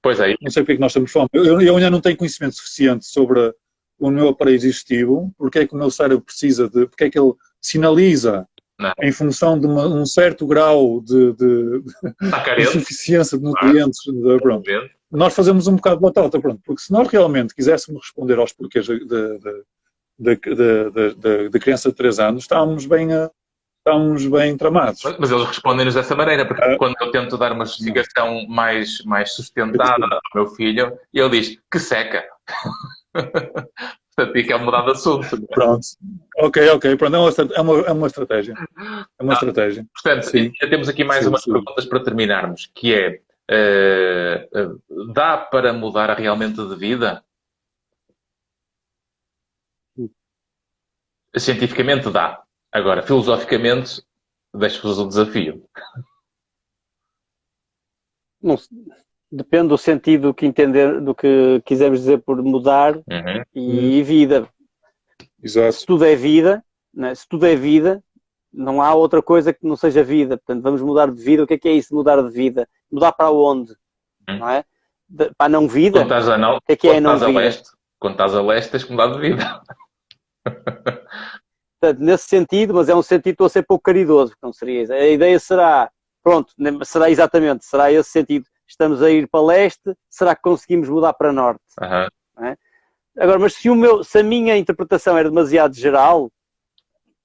Pois é. Não sei porque é que nós temos fome. Eu ainda não tenho conhecimento suficiente sobre o meu aparelho digestivo, porque é que o meu cérebro precisa de... Porque é que ele sinaliza Não. em função de um certo grau de Está carente. insuficiência de nutrientes. Pronto. Nós fazemos um bocado de batata, pronto. Porque se nós realmente quiséssemos responder aos porquês da criança de 3 anos, estamos bem tramados. Mas eles respondem-nos dessa maneira, porque quando eu tento dar uma justificação mais sustentada ao meu filho, ele diz que seca. Portanto, que é mudar de assunto. Pronto. Ok. Pronto, é uma estratégia. É uma estratégia. Portanto, Sim. temos aqui mais umas perguntas para terminarmos, que é, dá para mudar realmente de vida? Cientificamente dá. Agora, filosoficamente, deixo-vos o desafio. Não, depende do sentido que entender, do que quisermos dizer por mudar e vida. Exato. Se tudo é vida, né? Se tudo é vida, não há outra coisa que não seja vida. Portanto, vamos mudar de vida. O que é isso de mudar de vida? Mudar para onde? Não é? Para a não vida? Quando estás a não, o que é a não vida? Quando estás a leste, tens que mudar de vida. Portanto, nesse sentido, mas é um sentido, estou a ser pouco caridoso, não seria isso. A ideia será, será esse sentido. Estamos a ir para leste, será que conseguimos mudar para norte? Não é? Agora, mas se a minha interpretação era demasiado geral,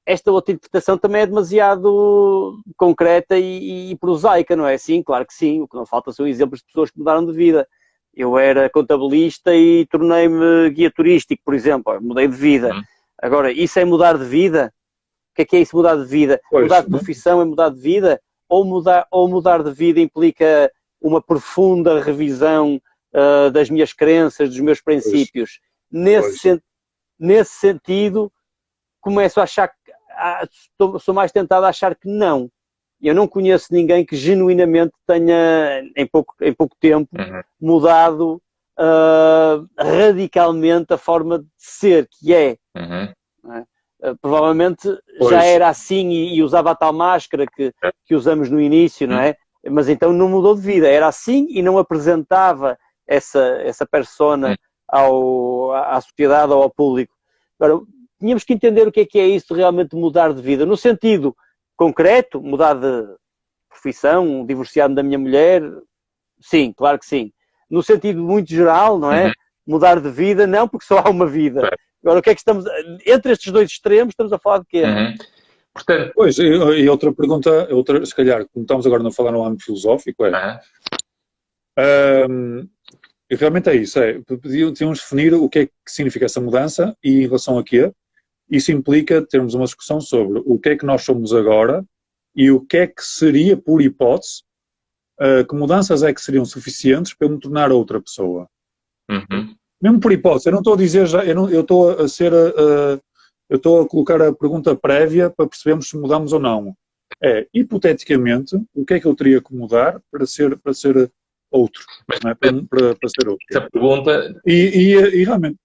esta outra interpretação também é demasiado concreta e prosaica, não é? Sim, claro que sim. O que não falta são exemplos de pessoas que mudaram de vida. Eu era contabilista e tornei-me guia turístico, por exemplo. Mudei de vida. Agora, isso é mudar de vida? O que é isso, mudar de vida? Pois, mudar de profissão é mudar de vida? Ou mudar de vida implica uma profunda revisão das minhas crenças, dos meus princípios? Nesse sentido, começo a achar sou mais tentado a achar que não. Eu não conheço ninguém que genuinamente tenha, em pouco tempo, mudado radicalmente a forma de ser, que é. Provavelmente já era assim e usava a tal máscara que usamos no início, não é? Mas então não mudou de vida. Era assim e não apresentava essa persona à sociedade ou ao público. Agora, tínhamos que entender o que é isso de realmente mudar de vida. No sentido concreto, mudar de profissão, divorciar-me da minha mulher, sim, claro que sim. No sentido muito geral, não é? Mudar de vida, não, porque só há uma vida. Agora, o que é que estamos... Entre estes dois extremos, estamos a falar de quê? Portanto... Pois, e outra pergunta, se calhar, como estamos agora a falar no âmbito filosófico, e realmente é isso, tínhamos de definir o que é que significa essa mudança e em relação a quê. Isso implica termos uma discussão sobre o que é que nós somos agora e o que é que seria, por hipótese, que mudanças é que seriam suficientes para eu me tornar outra pessoa. Mesmo por hipótese, eu não estou a dizer já, eu estou a colocar a pergunta prévia para percebermos se mudamos ou não. Hipoteticamente, o que é que eu teria que mudar para ser outro, não é? para ser outro. Essa pergunta... E realmente...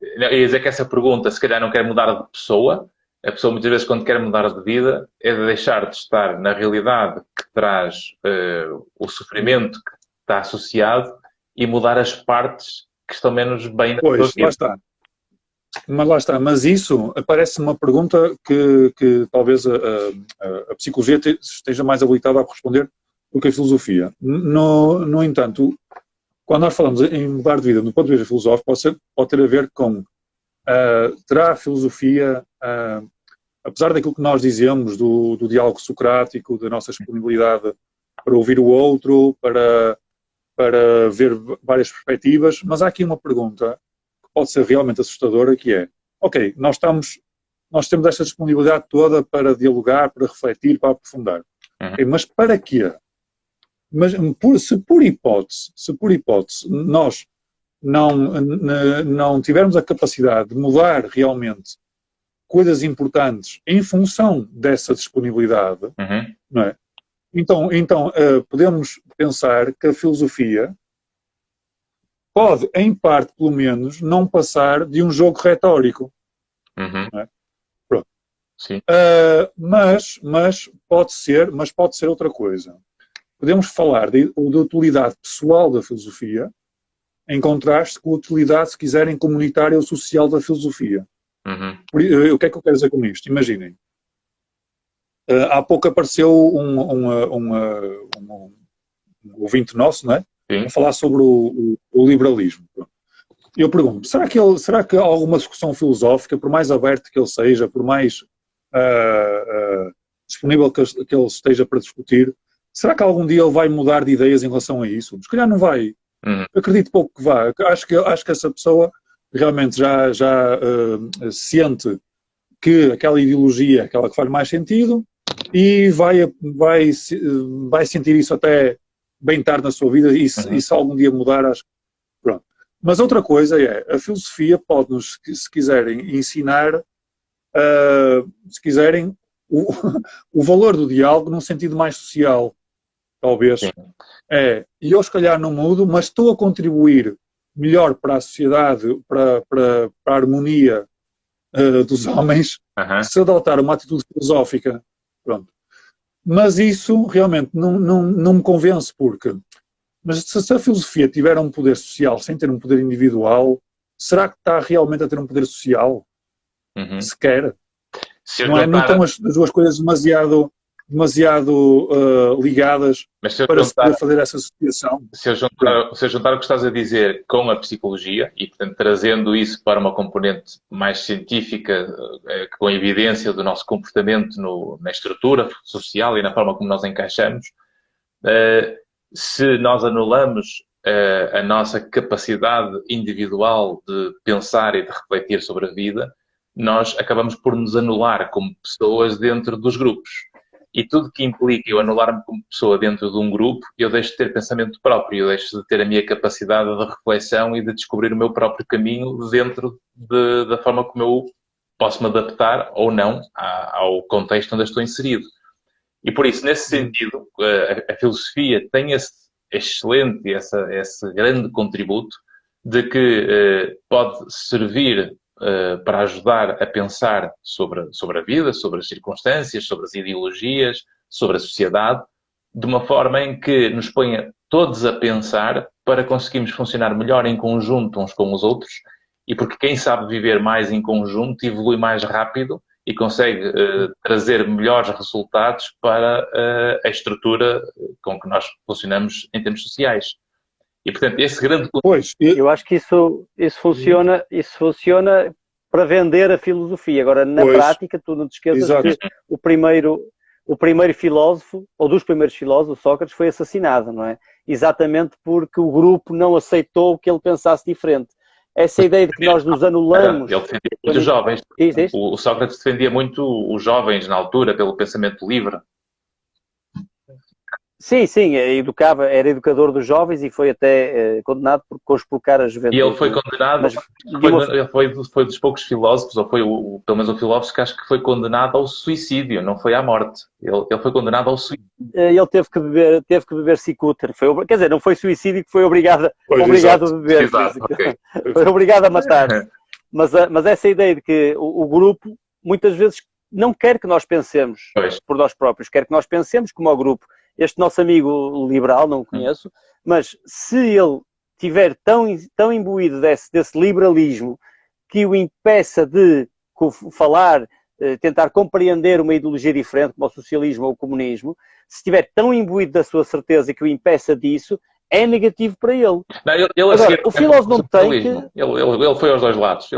Eu ia dizer que essa pergunta, se calhar não quer mudar de pessoa. A pessoa muitas vezes quando quer mudar de vida é de deixar de estar na realidade que traz o sofrimento que está associado e mudar as partes que estão menos bem na sua vida. Lá está. Mas lá está. Mas isso parece uma pergunta que talvez a psicologia esteja mais habilitada a responder do que a filosofia. No entanto, quando nós falamos em mudar de vida no ponto de vista filosófico, pode ter a ver com terá a filosofia, apesar daquilo que nós dizemos do diálogo socrático, da nossa disponibilidade para ouvir o outro, para ver várias perspectivas, mas há aqui uma pergunta que pode ser realmente assustadora, que é, ok, nós temos esta disponibilidade toda para dialogar, para refletir, para aprofundar. Okay, mas para quê? Mas se por hipótese nós não tivermos a capacidade de mudar realmente coisas importantes em função dessa disponibilidade, não é? Então podemos pensar que a filosofia pode, em parte, pelo menos, não passar de um jogo retórico. Uhum. Não é? Pronto. Sim. Mas pode ser outra coisa. Podemos falar da utilidade pessoal da filosofia, em contraste com a utilidade, se quiserem, comunitária ou social da filosofia. Uhum. O que é que eu quero dizer com isto? Imaginem. Há pouco apareceu um ouvinte nosso, não é? Sim. A falar sobre o liberalismo. Eu pergunto, será que há alguma discussão filosófica, por mais aberto que ele seja, por mais disponível que ele esteja para discutir, será que algum dia ele vai mudar de ideias em relação a isso? Se calhar não vai. Eu acredito pouco que vá. Acho que essa pessoa realmente já sente que aquela ideologia é aquela que faz mais sentido e vai sentir isso até bem tarde na sua vida e se algum dia mudar, acho que pronto. Mas outra coisa a filosofia pode-nos, se quiserem, ensinar, se quiserem, o valor do diálogo num sentido mais social, talvez. Sim. E eu se calhar não mudo, mas estou a contribuir melhor para a sociedade, para a harmonia dos homens, se adotar uma atitude filosófica. Pronto. Mas isso realmente não me convence, mas se a filosofia tiver um poder social sem ter um poder individual, será que está realmente a ter um poder social? Sequer. Não estão as duas coisas demasiado ligadas para se poder fazer essa associação. Se eu juntar o que estás a dizer com a psicologia e, portanto, trazendo isso para uma componente mais científica, com a evidência do nosso comportamento na estrutura social e na forma como nós encaixamos, se nós anulamos a nossa capacidade individual de pensar e de refletir sobre a vida, nós acabamos por nos anular como pessoas dentro dos grupos. E tudo que implica eu anular-me como pessoa dentro de um grupo, eu deixo de ter pensamento próprio, eu deixo de ter a minha capacidade de reflexão e de descobrir o meu próprio caminho dentro da forma como eu posso me adaptar ou não ao contexto onde eu estou inserido. E por isso, nesse sentido, a filosofia tem esse excelente, esse grande contributo de que pode servir para ajudar a pensar sobre a vida, sobre as circunstâncias, sobre as ideologias, sobre a sociedade, de uma forma em que nos ponha todos a pensar para conseguirmos funcionar melhor em conjunto uns com os outros, e porque quem sabe viver mais em conjunto evolui mais rápido e consegue trazer melhores resultados para a estrutura com que nós funcionamos em termos sociais. E, portanto, esse grande... Eu acho que isso funciona para vender a filosofia. Agora, na prática, tu não te esqueças que o primeiro filósofo, ou dos primeiros filósofos, Sócrates, foi assassinado, não é? Exatamente porque o grupo não aceitou que ele pensasse diferente. Essa ideia de que nós nos anulamos... Ele defendia muito os jovens. O Sócrates defendia muito os jovens na altura, pelo pensamento livre. Sim, era educador dos jovens e foi até condenado por conspurcar a juventude. E ele foi condenado, foi dos poucos filósofos, ou foi pelo menos o filósofo que acho que foi condenado ao suicídio, não foi à morte. Ele foi condenado ao suicídio. Ele teve que beber cicuta. Quer dizer, não foi suicídio que foi obrigado a beber. Exato, okay. Foi obrigado a matar. Mas essa ideia de que o grupo, muitas vezes, não quer que nós pensemos por nós próprios, quer que nós pensemos como ao grupo. Este nosso amigo liberal, não o conheço, mas se ele estiver tão imbuído desse liberalismo que o impeça de falar, tentar compreender uma ideologia diferente, como o socialismo ou o comunismo, se estiver tão imbuído da sua certeza que o impeça disso, é negativo para ele. Não, agora, o filósofo não tem que... Ele foi aos dois lados.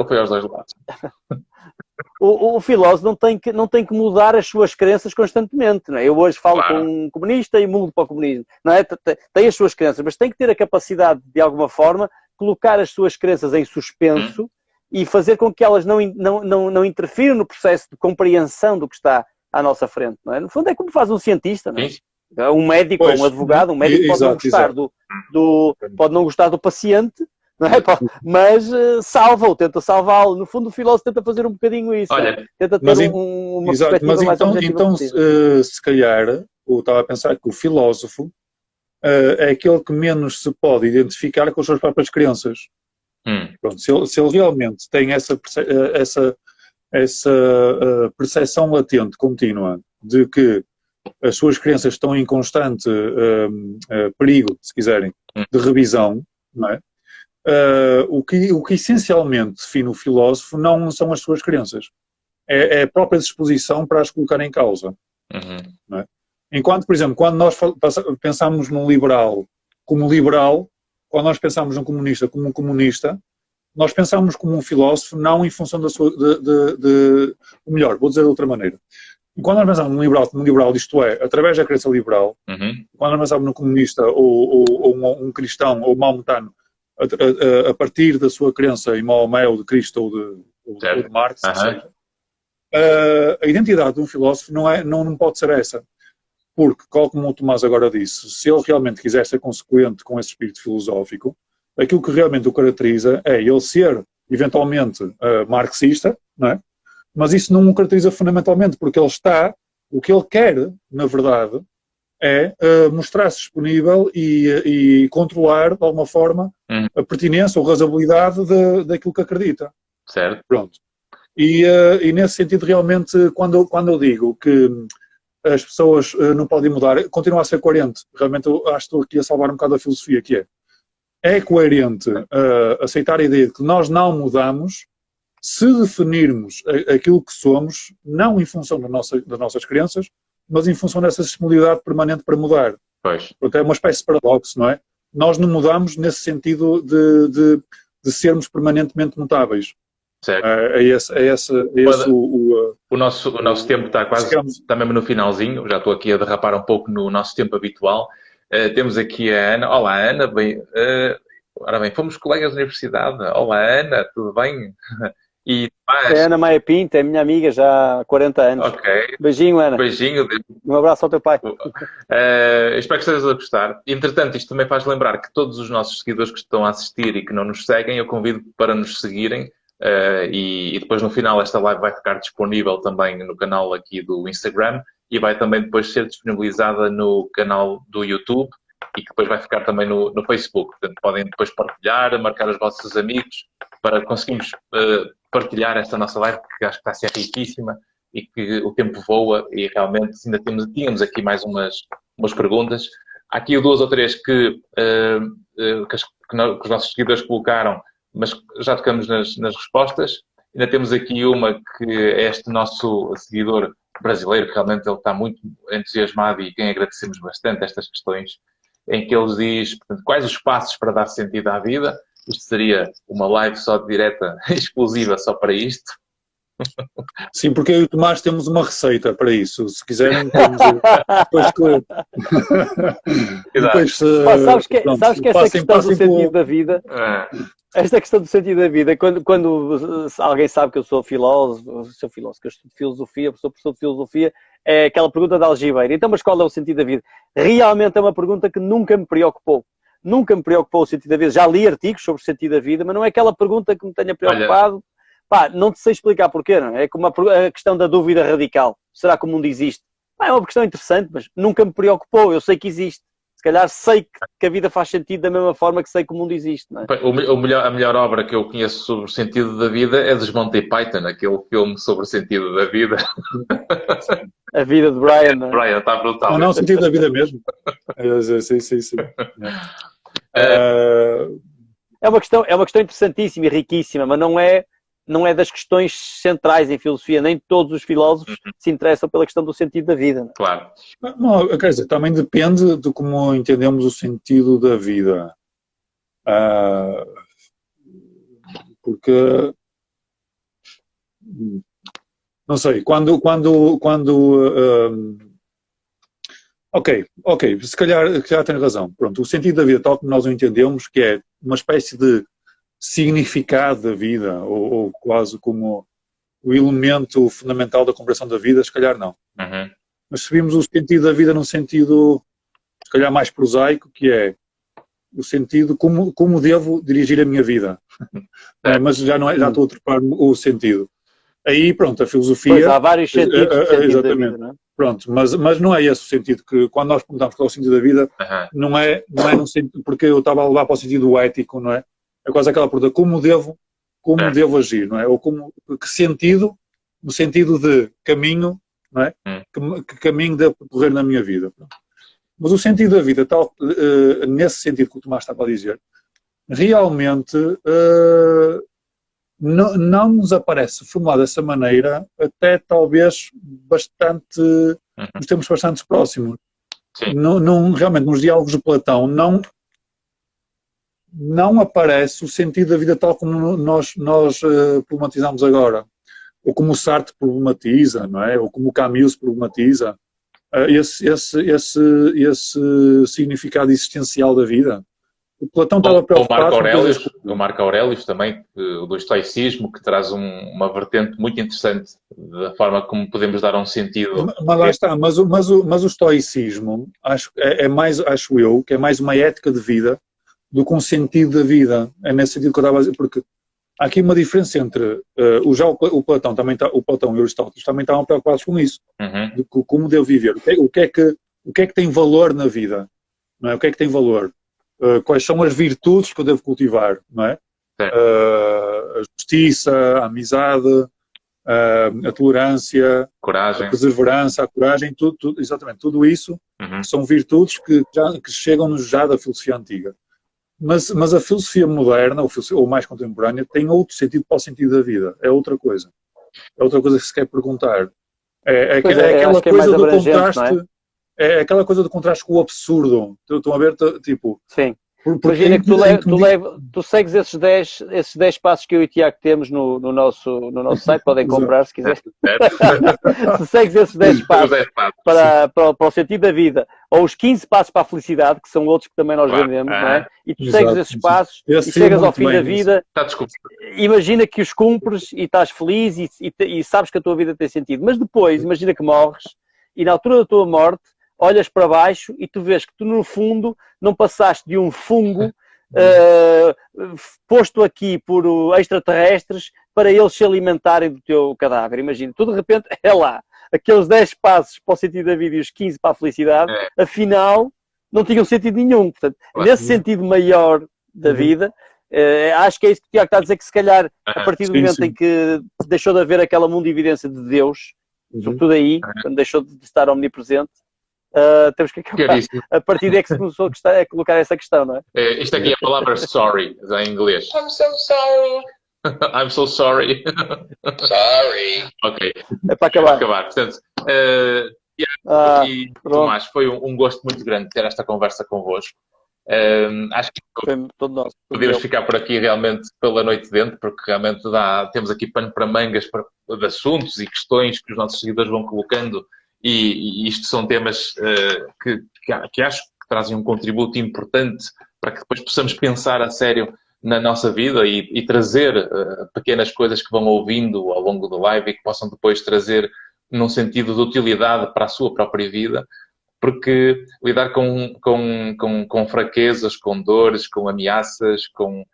O filósofo não tem que mudar as suas crenças constantemente, não é? Eu hoje falo com um comunista e mudo para o comunismo, não é? Tem as suas crenças, mas tem que ter a capacidade, de alguma forma, colocar as suas crenças em suspenso e fazer com que elas não interfiram no processo de compreensão do que está à nossa frente, não é? No fundo é como faz um cientista, não é? Um médico ou um advogado, um médico pode não gostar do paciente, não é? Mas salva-o, tenta salvá-lo. No fundo, o filósofo tenta fazer um bocadinho isso. Olha, tenta ter uma perspectiva mais objetiva. Então se calhar, eu estava a pensar que o filósofo é aquele que menos se pode identificar com as suas próprias crenças. Pronto, se ele realmente tem essa percepção latente, contínua, de que as suas crenças estão em constante perigo, se quiserem, de revisão, não é? O que essencialmente define o filósofo não são as suas crenças, é a própria disposição para as colocar em causa. Não é? Enquanto, por exemplo, quando nós pensamos num liberal como liberal, quando nós pensamos num comunista como um comunista, nós pensamos como um filósofo não em função da sua... ou melhor, vou dizer de outra maneira. Quando nós pensamos num liberal como um liberal, isto é, através da crença liberal, quando nós pensamos num comunista ou um cristão ou maometano, a partir da sua crença em Maomé ou de Cristo ou de Marx, seja, a identidade de um filósofo não pode ser essa. Porque, como o Tomás agora disse, se ele realmente quiser ser consequente com esse espírito filosófico, aquilo que realmente o caracteriza é ele ser, eventualmente, marxista, não é? Mas isso não o caracteriza fundamentalmente, porque o que ele quer, na verdade, é mostrar-se disponível e controlar, de alguma forma, a pertinência ou razoabilidade daquilo que acredita. Certo. Pronto. E nesse sentido, realmente, quando eu digo que as pessoas não podem mudar, continua a ser coerente. Realmente, eu acho que estou aqui a salvar um bocado a filosofia, que é coerente aceitar a ideia de que nós não mudamos se definirmos aquilo que somos, não em função das nossas crenças, mas em função dessa disponibilidade permanente para mudar. Pois. Portanto, é uma espécie de paradoxo, não é? Nós não mudamos nesse sentido de sermos permanentemente mutáveis. Certo. O nosso tempo está quase, está mesmo no finalzinho, já estou aqui a derrapar um pouco no nosso tempo habitual. Temos aqui a Ana. Olá, Ana. Ora bem, fomos colegas da universidade. Olá, Ana, tudo bem? É a Ana Maia Pinto, é minha amiga já há 40 anos. Ok. Beijinho, Ana. Beijinho. Um abraço ao teu pai. Espero que estejas a gostar. Entretanto, isto também faz lembrar que todos os nossos seguidores que estão a assistir e que não nos seguem, eu convido para nos seguirem. E depois no final esta live vai ficar disponível também no canal aqui do Instagram e vai também depois ser disponibilizada no canal do YouTube e que depois vai ficar também no Facebook. Portanto, podem depois partilhar, marcar os vossos amigos para conseguirmos partilhar esta nossa live, que acho que está a ser riquíssima e que o tempo voa e realmente ainda tínhamos aqui mais umas perguntas. Há aqui duas ou três que os nossos seguidores colocaram, mas já tocamos nas respostas. Ainda temos aqui uma que é este nosso seguidor brasileiro, que realmente ele está muito entusiasmado e quem agradecemos bastante estas questões, em que ele diz, portanto, quais os passos para dar sentido à vida. Isto seria uma live só de direta exclusiva só para isto. Sim, porque eu e o Tomás temos uma receita para isso. Se quiserem, temos depois... depois sabes que esta questão do sentido da vida... Esta questão do sentido da vida, quando alguém sabe que eu sou filósofo, que eu estudo filosofia, sou professor de filosofia, é aquela pergunta da algibeira. Então, mas qual é o sentido da vida? Realmente é uma pergunta que nunca me preocupou. Nunca me preocupou o sentido da vida. Já li artigos sobre o sentido da vida, mas não é aquela pergunta que me tenha preocupado. Pá, não te sei explicar porquê, não é? É como a questão da dúvida radical. Será que o mundo existe? É uma questão interessante, mas nunca me preocupou. Eu sei que existe. Se calhar sei que a vida faz sentido da mesma forma que sei que o mundo existe, não é? A melhor obra que eu conheço sobre o sentido da vida é dos Monty Python, aquele filme sobre o sentido da vida. A vida de Brian, não é? Brian, está brutal. Não, o sentido da vida mesmo. Sim. É uma questão interessantíssima e riquíssima, mas não é das questões centrais em filosofia. Nem todos os filósofos se interessam pela questão do sentido da vida. Não é? Claro. Não, quer dizer, também depende de como entendemos o sentido da vida. Porque... Não sei, Ok, se calhar tem razão. Pronto, o sentido da vida, tal como nós o entendemos, que é uma espécie de significado da vida, ou quase como o elemento fundamental da compreensão da vida, se calhar não. Mas se vimos o sentido da vida num sentido, se calhar mais prosaico, que é o sentido como devo dirigir a minha vida. Mas já estou a trepar o sentido. aí pronto, a Pois, filosofia... há vários sentidos de sentido da exatamente. vida, não é? Pronto, mas não é esse o sentido que, quando nós perguntamos qual é o sentido da vida, Aham. não é no sentido, porque eu estava a levar para o sentido ético, não é? É quase aquela pergunta, como Certo. devo agir, não é? Ou que sentido, no sentido de caminho, não é? Que caminho devo percorrer na minha vida. Mas o sentido da vida, tal, nesse sentido que o Tomás estava a dizer, realmente não nos aparece formulado dessa maneira, até talvez bastante, nos tempos bastante próximos. Sim. Realmente, nos diálogos de Platão, não aparece o sentido da vida tal como nós problematizamos agora. Ou como o Sartre problematiza, não é? Ou como o Camus problematiza. Esse significado existencial da vida. O Platão estava preocupado com coisas... O Marco Aurélio também, do estoicismo, que traz uma vertente muito interessante da forma como podemos dar um sentido. Mas lá está, mas o estoicismo, acho eu, que é mais uma ética de vida do que um sentido da vida. É nesse sentido que eu estava a dizer, porque há aqui uma diferença entre o Platão e Aristóteles também estavam preocupados com isso, de como devo viver, o que é que tem valor na vida, não é? O que é que tem valor? Quais são as virtudes que eu devo cultivar, não é? A justiça, a amizade, a tolerância, coragem. A perseverança, a coragem, exatamente, tudo isso são virtudes que chegam-nos já da filosofia antiga. Mas a filosofia moderna, ou mais contemporânea, tem outro sentido para o sentido da vida. É outra coisa. É outra coisa que se quer perguntar. É aquela coisa do contraste. É aquela coisa do contraste com o absurdo. Estão a ver, tipo... Sim. Imagina que tu segues esses 10 passos que eu e o Tiago temos no nosso site, podem comprar se quiserem. Se segues esses 10 passos para o sentido da vida, ou os 15 passos para a felicidade, que são outros que também nós vendemos, não é? E tu segues esses passos e chegas ao fim da vida, imagina que os cumpres e estás feliz e sabes que a tua vida tem sentido. Mas depois, imagina que morres e na altura da tua morte olhas para baixo e tu vês que tu, no fundo, não passaste de um fungo posto aqui por extraterrestres para eles se alimentarem do teu cadáver. Imagina, tu de repente, é lá, aqueles 10 passos para o sentido da vida e os 15 para a felicidade, afinal, não tinham sentido nenhum. Portanto, nesse sentido maior da vida, acho que é isso que o Tiago está a dizer, que se calhar, a partir do momento em que deixou de haver aquela mundividência de Deus, sobretudo aí, quando deixou de estar omnipresente, temos que acabar. A partir daí é que se começou a colocar essa questão, não é? Isto aqui é a palavra sorry, em inglês. I'm so sorry. I'm so sorry. Sorry. Ok. É para acabar. Portanto, Tomás, foi um gosto muito grande ter esta conversa convosco. Acho que podemos ficar por aqui realmente pela noite dentro, porque realmente temos aqui pano para mangas de assuntos e questões que os nossos seguidores vão colocando. E isto são temas que acho que trazem um contributo importante para que depois possamos pensar a sério na nossa vida e trazer pequenas coisas que vão ouvindo ao longo do live e que possam depois trazer num sentido de utilidade para a sua própria vida, porque lidar com fraquezas, com dores, com ameaças, com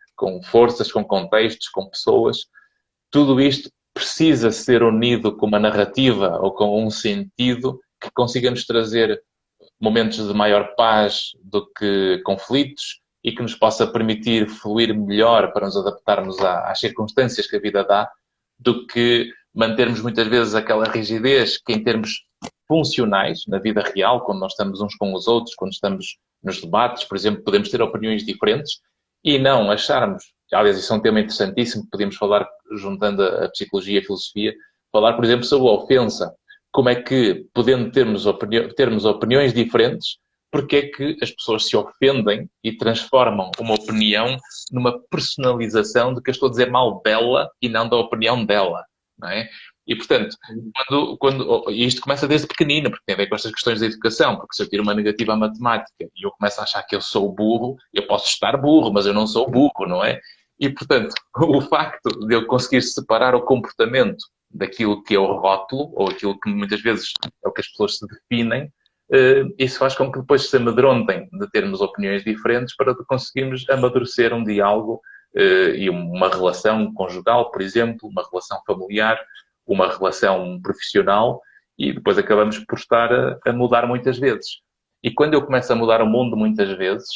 forças, com contextos, com pessoas, tudo isto precisa ser unido com uma narrativa ou com um sentido que consiga nos trazer momentos de maior paz do que conflitos e que nos possa permitir fluir melhor para nos adaptarmos às circunstâncias que a vida dá, do que mantermos muitas vezes aquela rigidez que, em termos funcionais, na vida real, quando nós estamos uns com os outros, quando estamos nos debates, por exemplo, podemos ter opiniões diferentes e não acharmos. Aliás, isso é um tema interessantíssimo que podemos falar, juntando a psicologia e a filosofia, falar, por exemplo, sobre a ofensa. Como é que, podendo termos opiniões diferentes, porque é que as pessoas se ofendem e transformam uma opinião numa personalização de que eu estou a dizer mal dela e não da opinião dela, não é? E, portanto, isto começa desde pequenino, porque tem a ver com estas questões da educação, porque se eu tiro uma negativa à matemática e eu começo a achar que eu sou burro, eu posso estar burro, mas eu não sou burro, não é? E, portanto, o facto de eu conseguir separar o comportamento daquilo que é o rótulo, ou aquilo que muitas vezes é o que as pessoas se definem, isso faz com que depois se amedrontem de termos opiniões diferentes para conseguirmos amadurecer um diálogo e uma relação conjugal, por exemplo, uma relação familiar, uma relação profissional e depois acabamos por estar a mudar muitas vezes. E quando eu começo a mudar o mundo muitas vezes,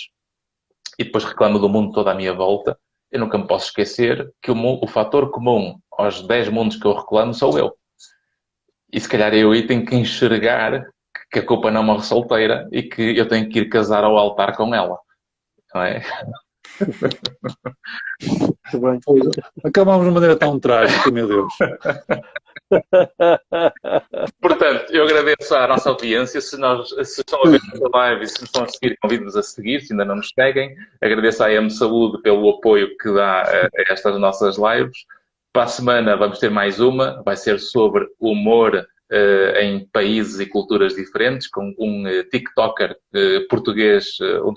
e depois reclamo do mundo todo à minha volta, eu nunca me posso esquecer que o fator comum aos 10 mundos que eu reclamo sou eu. E se calhar eu aí tenho que enxergar que a culpa não morre solteira e que eu tenho que ir casar ao altar com ela. Não é? Muito bem. Acabámos de uma maneira tão trágica, meu Deus. Portanto, eu agradeço à nossa audiência. Se estão a ver esta live e se nos estão a seguir, convido-vos a seguir, se ainda não nos seguem. Agradeço à M Saúde pelo apoio que dá a estas nossas lives. Para a semana vamos ter mais uma. Vai ser sobre humor em países e culturas diferentes, com um TikToker português, um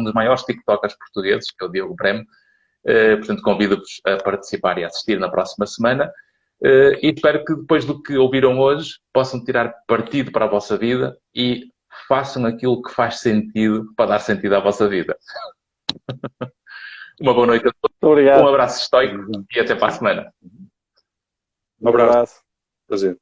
dos maiores TikTokers portugueses, que é o Diogo Bremo. Portanto, convido-vos a participar e a assistir na próxima semana. E espero que depois do que ouviram hoje possam tirar partido para a vossa vida e façam aquilo que faz sentido para dar sentido à vossa vida. Uma boa noite a todos. Muito obrigado. Um abraço estoico e até para a semana. Um abraço. Prazer.